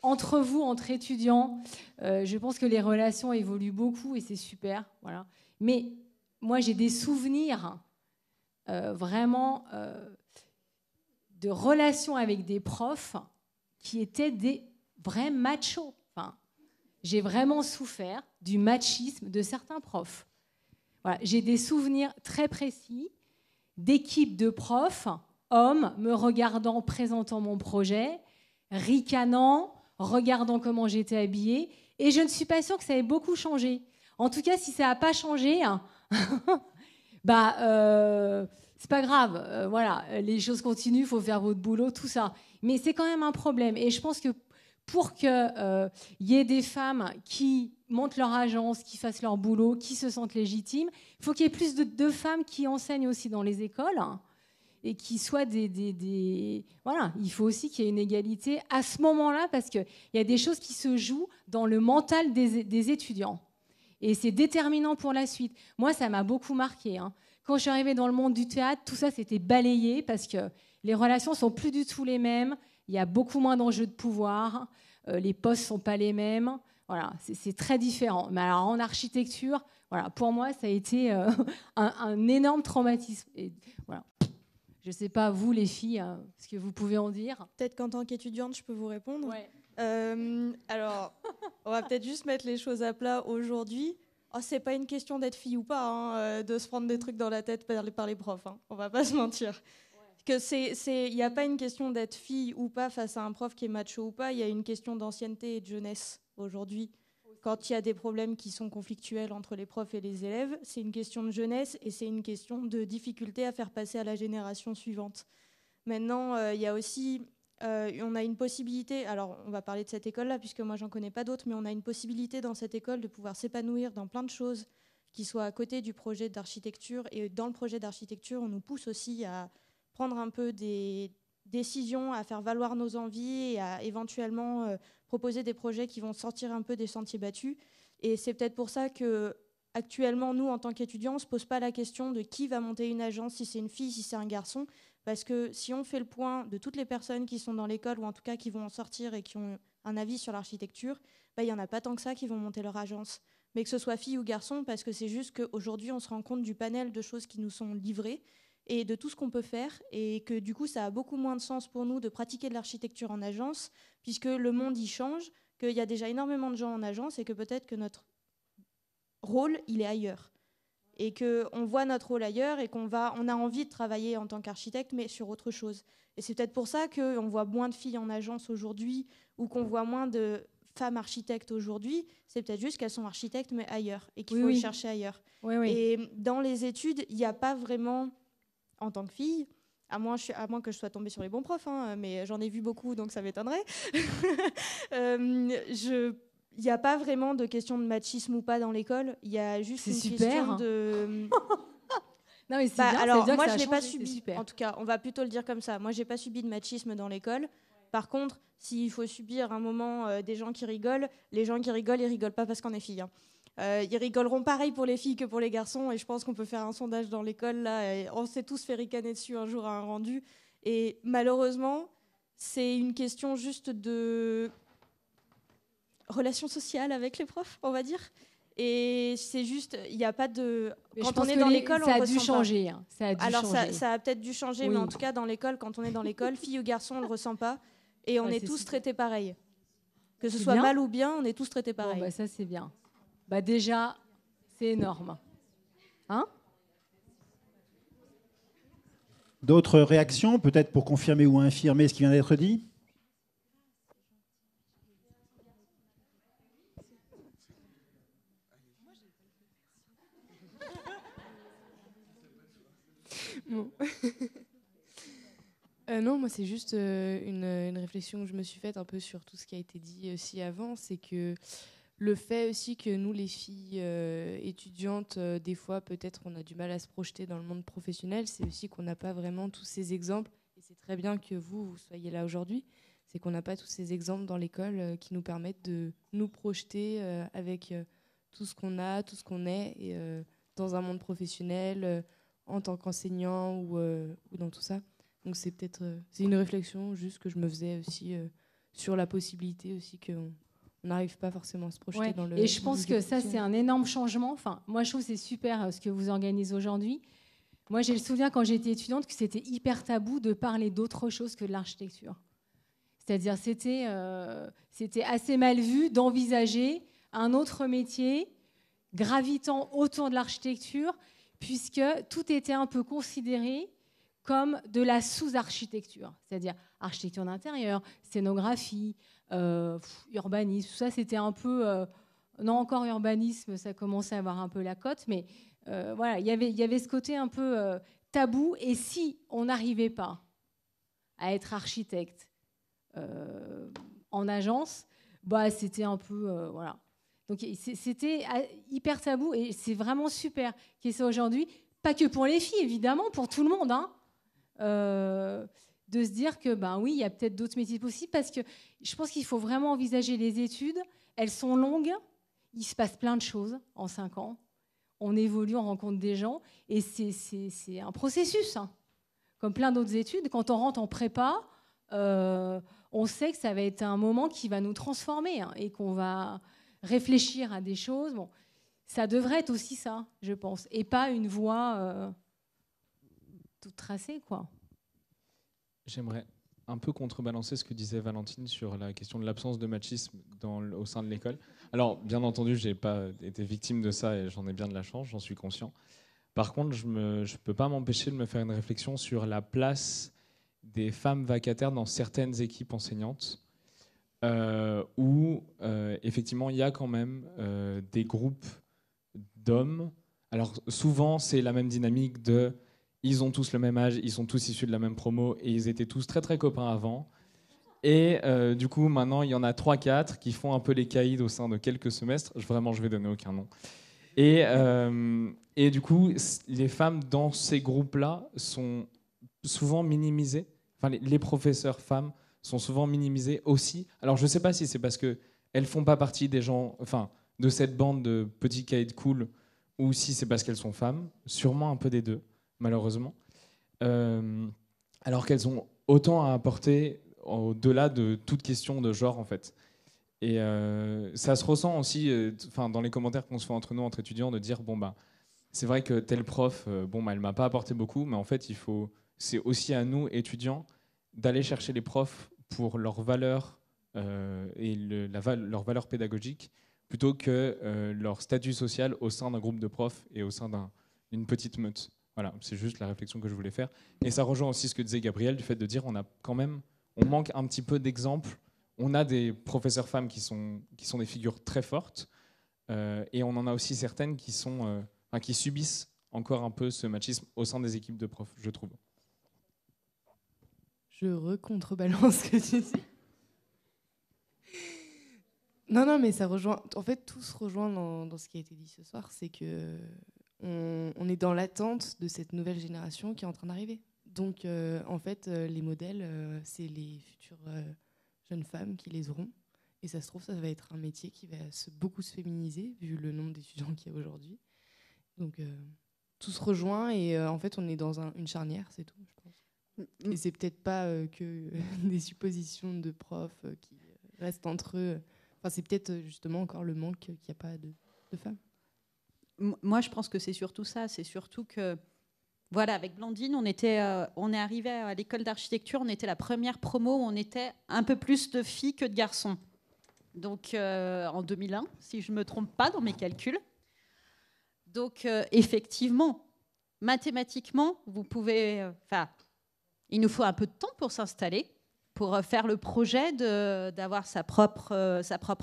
entre vous, entre étudiants, je pense que les relations évoluent beaucoup et c'est super. Voilà. Mais moi, j'ai des souvenirs vraiment de relations avec des profs qui étaient des vrais machos. J'ai vraiment souffert du machisme de certains profs. Voilà, j'ai des souvenirs très précis d'équipes de profs, hommes, me regardant, présentant mon projet, ricanant, regardant comment j'étais habillée. Et je ne suis pas sûre que ça ait beaucoup changé. En tout cas, si ça n'a pas changé, c'est pas grave. Voilà, les choses continuent, il faut faire votre boulot, tout ça. Mais c'est quand même un problème. Et je pense que pour qu'il y ait des femmes qui montent leur agence, qui fassent leur boulot, qui se sentent légitimes, il faut qu'il y ait plus de femmes qui enseignent aussi dans les écoles et qui soient Voilà, il faut aussi qu'il y ait une égalité à ce moment-là parce qu'il y a des choses qui se jouent dans le mental des étudiants. Et c'est déterminant pour la suite. Moi, ça m'a beaucoup marqué. Quand je suis arrivée dans le monde du théâtre, tout ça, c'était balayé parce que les relations ne sont plus du tout les mêmes. Il y a beaucoup moins d'enjeux de pouvoir. Les postes ne sont pas les mêmes. Voilà, c'est très différent. Mais alors, en architecture, voilà, pour moi, ça a été un énorme traumatisme. Et, voilà. Je ne sais pas, vous, les filles, ce que vous pouvez en dire. Peut-être qu'en tant qu'étudiante, je peux vous répondre. Ouais. Alors, on va peut-être juste mettre les choses à plat aujourd'hui. C'est pas une question d'être fille ou pas, de se prendre des trucs dans la tête par les profs. On va pas se mentir. Il n'y a pas une question d'être fille ou pas face à un prof qui est macho ou pas. Il y a une question d'ancienneté et de jeunesse aujourd'hui. Quand il y a des problèmes qui sont conflictuels entre les profs et les élèves, c'est une question de jeunesse et c'est une question de difficulté à faire passer à la génération suivante. Maintenant, il y a aussi... on a une possibilité, alors on va parler de cette école-là puisque moi j'en connais pas d'autres, mais on a une possibilité dans cette école de pouvoir s'épanouir dans plein de choses qui soient à côté du projet d'architecture. Et dans le projet d'architecture, on nous pousse aussi à prendre un peu des décisions, à faire valoir nos envies et à éventuellement proposer des projets qui vont sortir un peu des sentiers battus. Et c'est peut-être pour ça que actuellement, nous, en tant qu'étudiants, on ne se pose pas la question de qui va monter une agence, si c'est une fille, si c'est un garçon. Parce que si on fait le point de toutes les personnes qui sont dans l'école, ou en tout cas qui vont en sortir et qui ont un avis sur l'architecture, il n'y en a pas tant que ça qui vont monter leur agence. Mais que ce soit fille ou garçon, parce que c'est juste qu'aujourd'hui, on se rend compte du panel de choses qui nous sont livrées et de tout ce qu'on peut faire, et que du coup, ça a beaucoup moins de sens pour nous de pratiquer de l'architecture en agence, puisque le monde y change, qu'il y a déjà énormément de gens en agence, et que peut-être que notre rôle, il est ailleurs. Et qu'on voit notre rôle ailleurs, et on a envie de travailler en tant qu'architecte, mais sur autre chose. Et c'est peut-être pour ça qu'on voit moins de filles en agence aujourd'hui, ou qu'on voit moins de femmes architectes aujourd'hui. C'est peut-être juste qu'elles sont architectes, mais ailleurs, et qu'il faut les chercher ailleurs. Oui, oui. Et dans les études, il n'y a pas vraiment... En tant que fille, à moins que je sois tombée sur les bons profs, mais j'en ai vu beaucoup, donc ça m'étonnerait. Il n'y a pas vraiment de question de machisme ou pas dans l'école. Il y a juste question de... Non, mais c'est bien, ça veut alors, dire que moi, ça a je l'ai pas changé, c'est subi. super. En tout cas, on va plutôt le dire comme ça. Moi, j'ai pas subi de machisme dans l'école. Par contre, s'il faut subir un moment des gens qui rigolent, les gens qui rigolent, ils rigolent pas parce qu'on est filles. Ils rigoleront pareil pour les filles que pour les garçons. Et je pense qu'on peut faire un sondage dans l'école là. Et on s'est tous fait ricaner dessus un jour à un rendu. Et malheureusement, c'est une question juste de relation sociale avec les profs, on va dire. Et c'est juste, il n'y a pas de... Mais quand je pense on est que dans l'école, ça on a dû ressent pas. changer. Hein. Ça a dû Alors changer. ça a peut-être dû changer, Oui. mais en tout cas dans l'école, quand on est dans l'école, fille ou garçon, on le ressent pas, et on Ouais, est c'est tous super. traités pareil. Que ce C'est soit bien. mal ou bien, on est tous traités Bon, pareil. bah, ça, c'est bien. Bah, déjà, c'est énorme. Hein? D'autres réactions, peut-être pour confirmer ou infirmer ce qui vient d'être dit? Bon. Non, moi c'est juste une réflexion que je me suis faite un peu sur tout ce qui a été dit aussi avant, c'est que le fait aussi que nous les filles étudiantes, des fois peut-être on a du mal à se projeter dans le monde professionnel, c'est aussi qu'on n'a pas vraiment tous ces exemples, et c'est très bien que vous soyez là aujourd'hui, c'est qu'on n'a pas tous ces exemples dans l'école qui nous permettent de nous projeter avec tout ce qu'on a, tout ce qu'on est, et dans un monde professionnel, en tant qu'enseignant ou dans tout ça. Donc c'est peut-être c'est une réflexion juste que je me faisais aussi sur la possibilité aussi qu'on n'arrive pas forcément à se projeter Ouais. dans le... Et je pense que ça, c'est un énorme changement. Enfin, moi, je trouve que c'est super ce que vous organisez aujourd'hui. Moi, j'ai le souvenir quand j'étais étudiante que c'était hyper tabou de parler d'autre chose que de l'architecture. C'est-à-dire c'était assez mal vu d'envisager un autre métier gravitant autour de l'architecture, puisque tout était un peu considéré comme de la sous-architecture, c'est-à-dire architecture d'intérieur, scénographie, urbanisme, tout ça, c'était un peu... non, encore urbanisme, ça commençait à avoir un peu la cote, mais voilà, il y avait ce côté un peu tabou, et si on n'arrivait pas à être architecte en agence, bah, c'était un peu... voilà. Donc c'était hyper tabou, et c'est vraiment super qu'il y ait ça aujourd'hui, pas que pour les filles, évidemment, pour tout le monde, hein. De se dire que ben oui, il y a peut-être d'autres métiers possibles, parce que je pense qu'il faut vraiment envisager les études. Elles sont longues, il se passe plein de choses en 5 ans. On évolue, on rencontre des gens, et c'est un processus, hein. Comme plein d'autres études, quand on rentre en prépa, on sait que ça va être un moment qui va nous transformer, hein, et qu'on va réfléchir à des choses. Bon, ça devrait être aussi ça, je pense, et pas une voie toute tracée, quoi. J'aimerais un peu contrebalancer ce que disait Valentine sur la question de l'absence de machisme au sein de l'école. Alors, bien entendu, je n'ai pas été victime de ça et j'en ai bien de la chance, j'en suis conscient. Par contre, je ne peux pas m'empêcher de me faire une réflexion sur la place des femmes vacataires dans certaines équipes enseignantes, où effectivement, il y a quand même des groupes d'hommes. Alors, souvent, c'est la même dynamique de... Ils ont tous le même âge, ils sont tous issus de la même promo et ils étaient tous très très copains avant. Et du coup, maintenant, il y en a 3-4 qui font un peu les caïds au sein de quelques semestres. Vraiment, je vais donner aucun nom. Et du coup, les femmes dans ces groupes-là sont souvent minimisées. Enfin, les professeurs femmes sont souvent minimisées aussi. Alors, je ne sais pas si c'est parce qu'elles ne font pas partie des gens, enfin, de cette bande de petits caïds cool, ou si c'est parce qu'elles sont femmes. Sûrement un peu des deux, malheureusement. Alors qu'elles ont autant à apporter au-delà de toute question de genre, en fait. Et ça se ressent aussi dans les commentaires qu'on se fait entre nous, entre étudiants, de dire, bon, bah, c'est vrai que tel prof, bon, bah, elle ne m'a pas apporté beaucoup, mais en fait, c'est aussi à nous, étudiants, d'aller chercher les profs pour leurs valeurs et leurs valeurs pédagogiques, plutôt que leur statut social au sein d'un groupe de profs et au sein d'une petite meute. Voilà, c'est juste la réflexion que je voulais faire. Et ça rejoint aussi ce que disait Gabriel, du fait de dire on manque un petit peu d'exemples. On a des professeurs femmes qui sont des figures très fortes, et on en a aussi certaines qui subissent encore un peu ce machisme au sein des équipes de profs, je trouve. Je recontrebalance ce que tu dis. Non, mais ça rejoint. En fait, tout se rejoint dans ce qui a été dit ce soir. C'est que, on est dans l'attente de cette nouvelle génération qui est en train d'arriver. Donc, en fait, les modèles, c'est les futures jeunes femmes qui les auront. Et ça se trouve, ça va être un métier qui va beaucoup se féminiser, vu le nombre d'étudiants qu'il y a aujourd'hui. Donc, tout se rejoint et en fait, on est dans une charnière, c'est tout, je pense. Et c'est peut-être pas que des suppositions de profs qui restent entre eux. Enfin, c'est peut-être justement encore le manque qu'il n'y a pas de femmes. Moi, je pense que c'est surtout ça. C'est surtout que, voilà, avec Blandine, on est arrivé à l'école d'architecture, on était la première promo où on était un peu plus de filles que de garçons. Donc, en 2001, si je ne me trompe pas dans mes calculs. Donc, effectivement, mathématiquement, vous pouvez... il nous faut un peu de temps pour s'installer, pour faire le projet d'avoir sa propre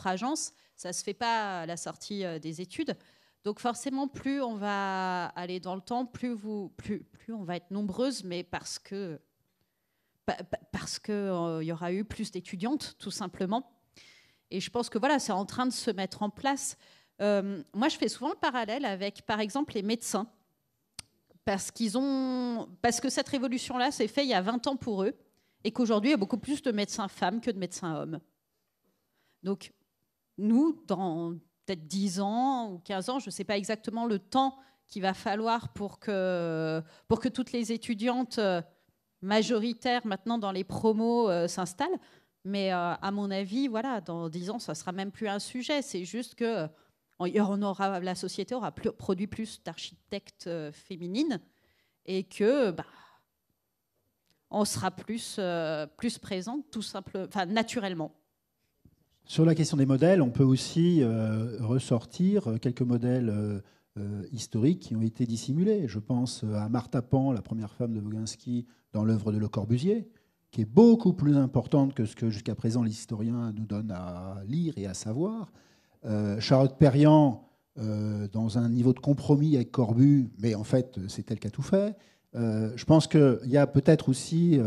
agence. Ça ne se fait pas à la sortie des études. Donc forcément, plus on va aller dans le temps, plus on va être nombreuses, mais parce que y aura eu plus d'étudiantes, tout simplement. Et je pense que voilà, c'est en train de se mettre en place. Moi, je fais souvent le parallèle avec, par exemple, les médecins. Parce que cette révolution-là s'est faite il y a 20 ans pour eux, et qu'aujourd'hui, il y a beaucoup plus de médecins femmes que de médecins hommes. Donc, nous, dans peut-être 10 ans ou 15 ans, je ne sais pas exactement le temps qu'il va falloir pour que toutes les étudiantes majoritaires maintenant dans les promos s'installent. Mais à mon avis, voilà, dans 10 ans, ça ne sera même plus un sujet. C'est juste que la société aura produit plus d'architectes féminines et que on sera plus présente, tout simplement, naturellement. Sur la question des modèles, on peut aussi ressortir quelques modèles historiques qui ont été dissimulés. Je pense à Marthe Pan, la première femme de Boginski dans l'œuvre de Le Corbusier, qui est beaucoup plus importante que ce que jusqu'à présent les historiens nous donnent à lire et à savoir. Charlotte Perriand, dans un niveau de compromis avec Corbu, mais en fait, c'est elle qui a tout fait. Je pense qu'il y a peut-être aussi...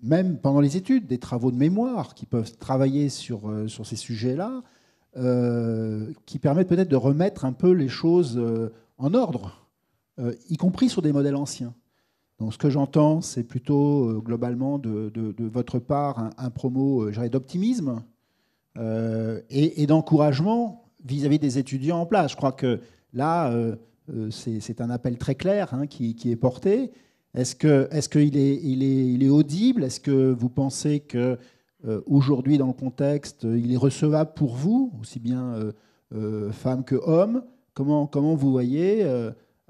même pendant les études, des travaux de mémoire qui peuvent travailler sur ces sujets-là, qui permettent peut-être de remettre un peu les choses en ordre, y compris sur des modèles anciens. Donc ce que j'entends, c'est plutôt globalement de votre part un promo d'optimisme et d'encouragement vis-à-vis des étudiants en place. Je crois que là, c'est un appel très clair qui est porté. Est-ce qu'il est audible? Est-ce que vous pensez qu'aujourd'hui, dans le contexte, il est recevable pour vous, aussi bien femmes que hommes? Comment vous voyez,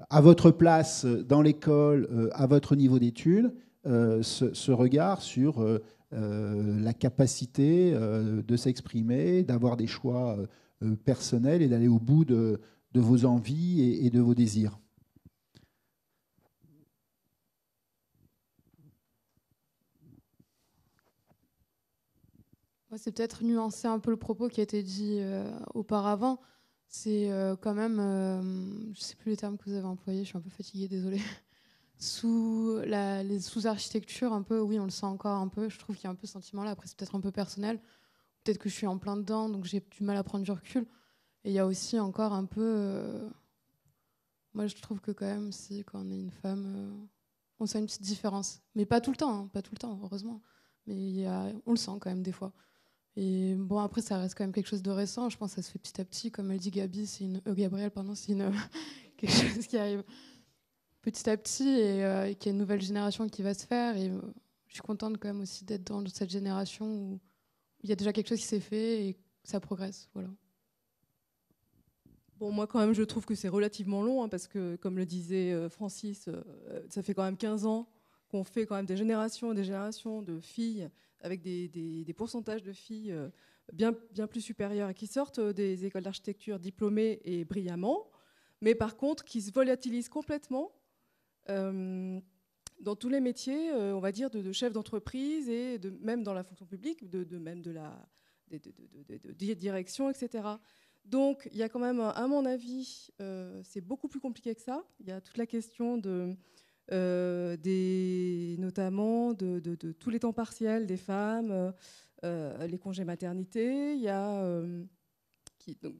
à votre place dans l'école, à votre niveau d'études, ce regard sur la capacité de s'exprimer, d'avoir des choix personnels et d'aller au bout de vos envies et de vos désirs? C'est peut-être nuancer un peu le propos qui a été dit auparavant. C'est quand même, je ne sais plus les termes que vous avez employés, je suis un peu fatiguée, désolée. Les sous-architectures, un peu, oui, on le sent encore un peu. Je trouve qu'il y a un peu ce sentiment-là. Après, c'est peut-être un peu personnel. Peut-être que je suis en plein dedans, donc j'ai du mal à prendre du recul. Et il y a aussi encore un peu... moi, je trouve que quand même, quand on est une femme, on sent une petite différence. Mais pas tout le temps, pas tout le temps, heureusement. Mais on le sent quand même des fois. Et bon, après, ça reste quand même quelque chose de récent. Je pense que ça se fait petit à petit. Comme elle dit, Gabrielle, c'est quelque chose qui arrive petit à petit et qu'il y a une nouvelle génération qui va se faire. Et je suis contente quand même aussi d'être dans cette génération où il y a déjà quelque chose qui s'est fait et ça progresse. Voilà. Bon, moi, quand même, je trouve que c'est relativement long parce que, comme le disait Francis, ça fait quand même 15 ans qu'on fait quand même des générations et des générations de filles avec des pourcentages de filles bien plus supérieurs et qui sortent des écoles d'architecture diplômées et brillamment, mais par contre qui se volatilisent complètement dans tous les métiers, on va dire, de chef d'entreprise et même dans la fonction publique, même de direction, etc. Donc il y a quand même, à mon avis, c'est beaucoup plus compliqué que ça. Il y a toute la question notamment de tous les temps partiels des femmes, les congés maternité. Il y a,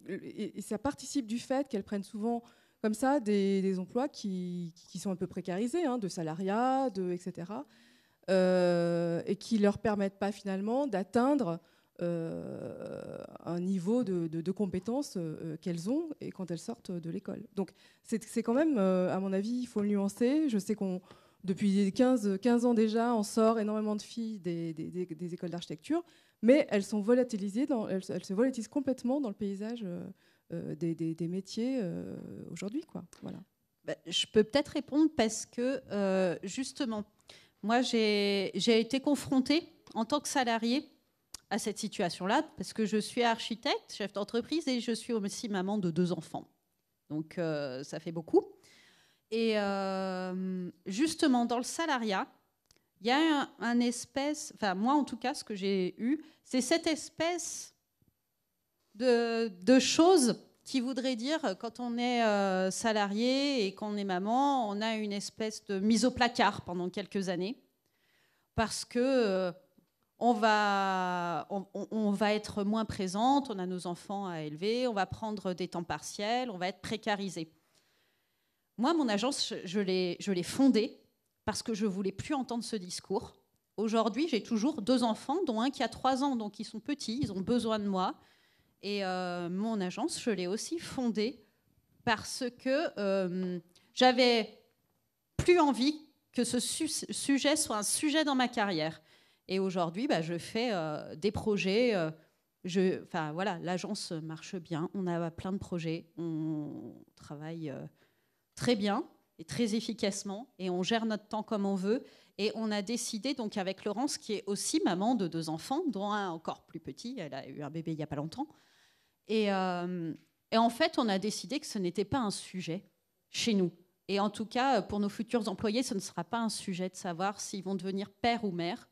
et ça participe du fait qu'elles prennent souvent comme ça des emplois qui sont un peu précarisés, de salariat, etc. Et qui ne leur permettent pas finalement d'atteindre un niveau de compétences qu'elles ont et quand elles sortent de l'école. Donc c'est quand même, à mon avis, il faut le nuancer. Je sais qu'on depuis 15 ans déjà, on sort énormément de filles des écoles d'architecture, mais elles sont volatilisées, elles se volatilisent complètement dans le paysage des métiers aujourd'hui, quoi. Voilà. Je peux peut-être répondre parce que justement, moi j'ai été confrontée en tant que salariée à cette situation-là, parce que je suis architecte, chef d'entreprise, et je suis aussi maman de 2 enfants. Donc ça fait beaucoup. Et justement, dans le salariat, il y a un espèce, enfin moi en tout cas, ce que j'ai eu, c'est cette espèce de choses qui voudrait dire, quand on est salarié et qu'on est maman, on a une espèce de mise au placard pendant quelques années, parce que on va être moins présente, on a nos enfants à élever, on va prendre des temps partiels, on va être précarisé. Moi, mon agence, je l'ai fondée parce que je ne voulais plus entendre ce discours. Aujourd'hui, j'ai toujours 2 enfants, dont un qui a 3 ans, donc ils sont petits, ils ont besoin de moi. Et mon agence, je l'ai aussi fondée parce que j'avais plus envie que ce sujet soit un sujet dans ma carrière. Et aujourd'hui, je fais des projets. Voilà, l'agence marche bien. On a plein de projets. On travaille très bien et très efficacement. Et on gère notre temps comme on veut. Et on a décidé, donc avec Laurence, qui est aussi maman de 2 enfants, dont un encore plus petit. Elle a eu un bébé il n'y a pas longtemps. Et en fait, on a décidé que ce n'était pas un sujet chez nous. Et en tout cas, pour nos futurs employés, ce ne sera pas un sujet de savoir s'ils vont devenir père ou mère.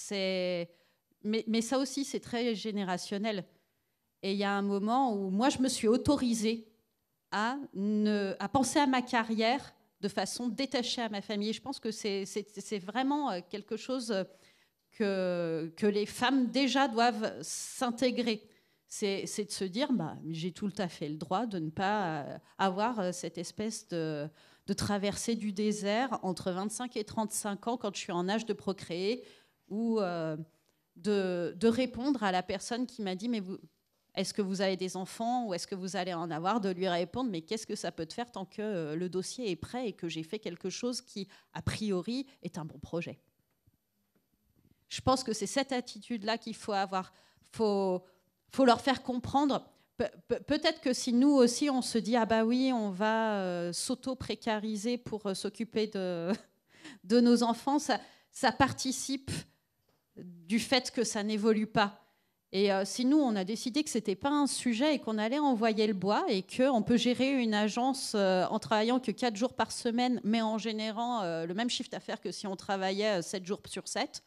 Mais ça aussi, c'est très générationnel. Et il y a un moment où moi, je me suis autorisée à penser à ma carrière de façon détachée à ma famille. Et je pense que c'est vraiment quelque chose que les femmes déjà doivent s'intégrer. C'est de se dire, j'ai tout à fait le droit de ne pas avoir cette espèce de traversée du désert entre 25 et 35 ans quand je suis en âge de procréer, ou de répondre à la personne qui m'a dit, mais est-ce que vous avez des enfants ou est-ce que vous allez en avoir, de lui répondre, mais qu'est-ce que ça peut te faire tant que le dossier est prêt et que j'ai fait quelque chose qui, a priori, est un bon projet. Je pense que c'est cette attitude-là qu'il faut avoir. Faut leur faire comprendre. Peut-être que si nous aussi, on se dit, oui, on va s'auto-précariser pour s'occuper de nos enfants, ça participe du fait que ça n'évolue pas. Et si nous, on a décidé que ce n'était pas un sujet et qu'on allait envoyer le bois et qu'on peut gérer une agence en travaillant que 4 jours par semaine, mais en générant le même chiffre d'affaires que si on travaillait 7 jours sur 7,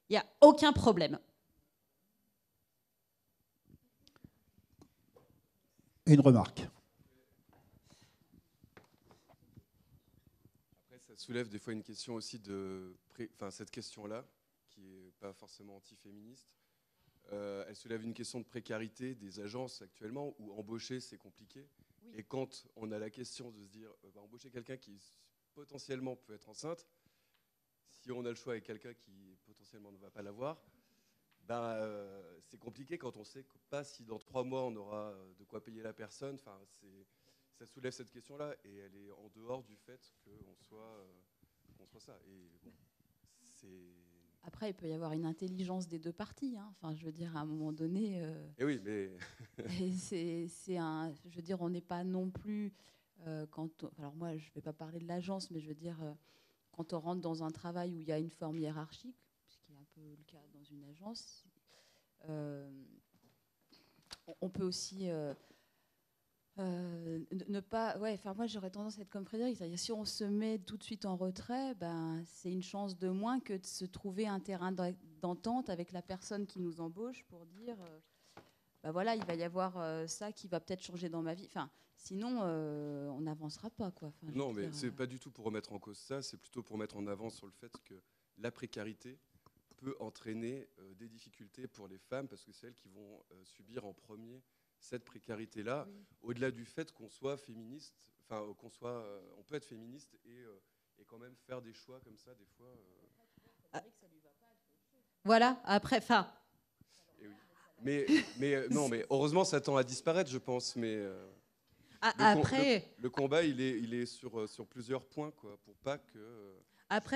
il n'y a aucun problème. Une remarque. Après, ça soulève des fois une question aussi cette question-là, qui n'est pas forcément anti-féministe, elle soulève une question de précarité des agences actuellement, où embaucher, c'est compliqué. Oui. Et quand on a la question de se dire, embaucher quelqu'un qui potentiellement peut être enceinte, si on a le choix avec quelqu'un qui potentiellement ne va pas l'avoir, c'est compliqué quand on sait pas si dans 3 mois on aura de quoi payer la personne. Ça soulève cette question-là et elle est en dehors du fait qu'on soit ça. Et bon, après, il peut y avoir une intelligence des 2 parties. Enfin, je veux dire, à un moment donné. Et oui, mais je veux dire, on n'est pas non plus alors moi, je ne vais pas parler de l'agence, mais je veux dire, quand on rentre dans un travail où il y a une forme hiérarchique, ce qui est un peu le cas dans une agence, on peut aussi ne pas... moi, j'aurais tendance à être comme Frédéric, c'est-à-dire si on se met tout de suite en retrait, c'est une chance de moins que de se trouver un terrain d'entente avec la personne qui nous embauche pour dire, voilà, il va y avoir ça qui va peut-être changer dans ma vie. Sinon, on n'avancera pas, quoi. Non, mais c'est pas du tout pour remettre en cause ça, c'est plutôt pour mettre en avant sur le fait que la précarité peut entraîner des difficultés pour les femmes, parce que c'est elles qui vont subir en premier cette précarité-là, au-delà du fait qu'on soit féministe, enfin on peut être féministe et quand même faire des choix comme ça des fois. Voilà, après, enfin. Mais heureusement, ça tend à disparaître, je pense. Mais le combat, il est sur plusieurs points, quoi, pour pas que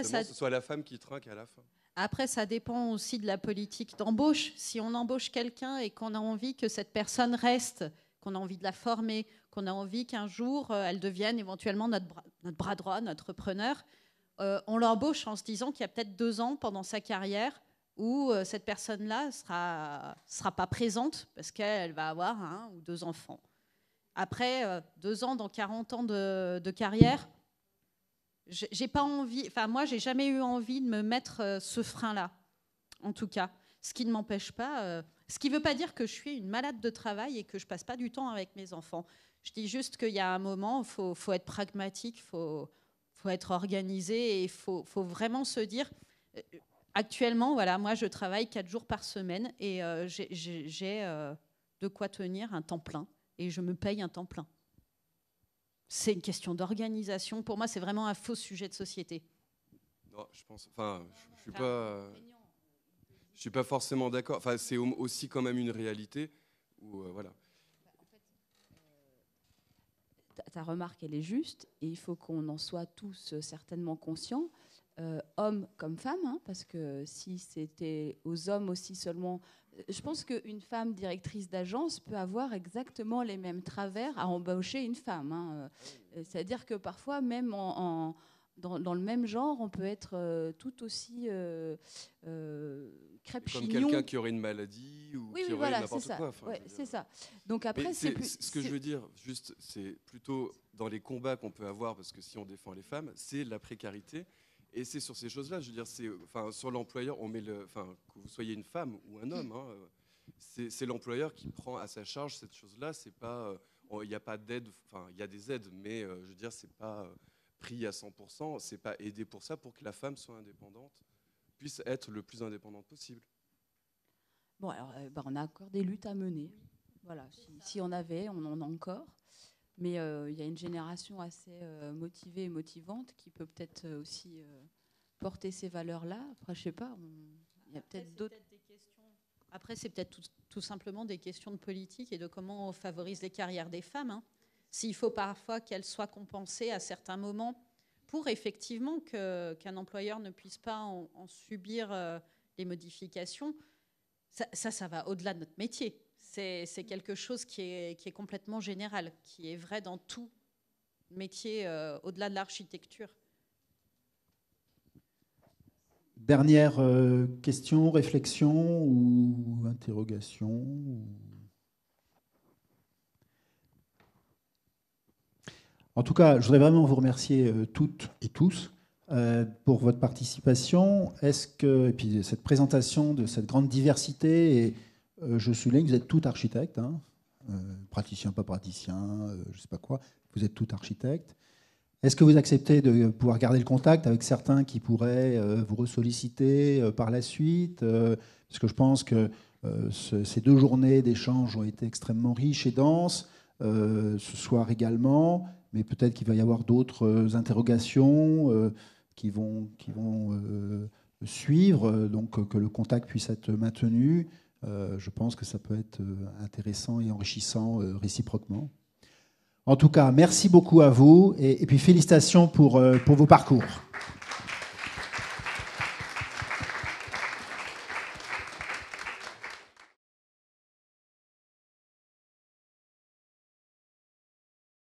ce soit la femme qui trinque à la fin. Après, ça dépend aussi de la politique d'embauche. Si on embauche quelqu'un et qu'on a envie que cette personne reste, qu'on a envie de la former, qu'on a envie qu'un jour, elle devienne éventuellement notre bras droit, notre preneur, on l'embauche en se disant qu'il y a peut-être 2 ans pendant sa carrière où cette personne-là sera pas présente parce qu'elle va avoir 1 ou 2 enfants. Après 2 ans dans 40 ans de carrière, j'ai pas envie. Enfin, moi, j'ai jamais eu envie de me mettre ce frein-là, en tout cas. Ce qui ne m'empêche pas. Ce qui ne veut pas dire que je suis une malade de travail et que je passe pas du temps avec mes enfants. Je dis juste qu'il y a un moment, faut être pragmatique, faut être organisé et il faut vraiment se dire. Actuellement, voilà, moi, je travaille 4 jours par semaine et j'ai de quoi tenir un temps plein et je me paye un temps plein. C'est une question d'organisation. Pour moi, c'est vraiment un faux sujet de société. Non, je pense. Enfin, je suis pas forcément d'accord. Enfin, c'est aussi quand même une réalité où voilà. Ta remarque, elle est juste et il faut qu'on en soit tous certainement conscients, hommes comme femmes, hein, parce que si c'était aux hommes aussi seulement. Je pense qu'une femme directrice d'agence peut avoir exactement les mêmes travers à embaucher une femme. Hein. C'est-à-dire que parfois, même dans le même genre, on peut être tout aussi crêpe-chignon. Comme quelqu'un qui aurait une maladie ou qui aurait n'importe quoi. Enfin, c'est ça. Donc après, ce que je veux dire, juste, c'est plutôt dans les combats qu'on peut avoir, parce que si on défend les femmes, c'est la précarité. Et c'est sur ces choses-là, je veux dire, sur l'employeur, on met que vous soyez une femme ou un homme, hein, c'est l'employeur qui prend à sa charge cette chose-là. C'est pas, il n'y a pas d'aide, enfin, il y a des aides, mais je veux dire, c'est pas pris à 100%, c'est pas aidé pour ça, pour que la femme soit indépendante, puisse être le plus indépendante possible. Bon, alors, on a encore des luttes à mener. Voilà, si on avait, on en a encore. Mais il y a une génération assez motivée et motivante qui peut peut-être aussi porter ces valeurs-là. Après, je sais pas, il y a peut-être d'autres... Après, c'est peut-être tout simplement des questions de politique et de comment on favorise les carrières des femmes. Hein. S'il faut parfois qu'elles soient compensées à certains moments pour effectivement qu'un employeur ne puisse pas en subir les modifications, ça va au-delà de notre métier. C'est quelque chose qui est complètement général, qui est vrai dans tout métier au-delà de l'architecture. Dernière question, réflexion ou interrogation En tout cas, je voudrais vraiment vous remercier toutes et tous pour votre participation. Et puis cette présentation de cette grande diversité et je souligne que vous êtes toutes architectes, hein, praticiens, pas praticiens, je ne sais pas quoi, vous êtes toutes architectes. Est-ce que vous acceptez de pouvoir garder le contact avec certains qui pourraient vous ressolliciter par la suite parce que je pense que ces 2 journées d'échange ont été extrêmement riches et denses, ce soir également, mais peut-être qu'il va y avoir d'autres interrogations qui vont suivre, donc que le contact puisse être maintenu. Je pense que ça peut être intéressant et enrichissant réciproquement. En tout cas, merci beaucoup à vous et puis félicitations pour vos parcours.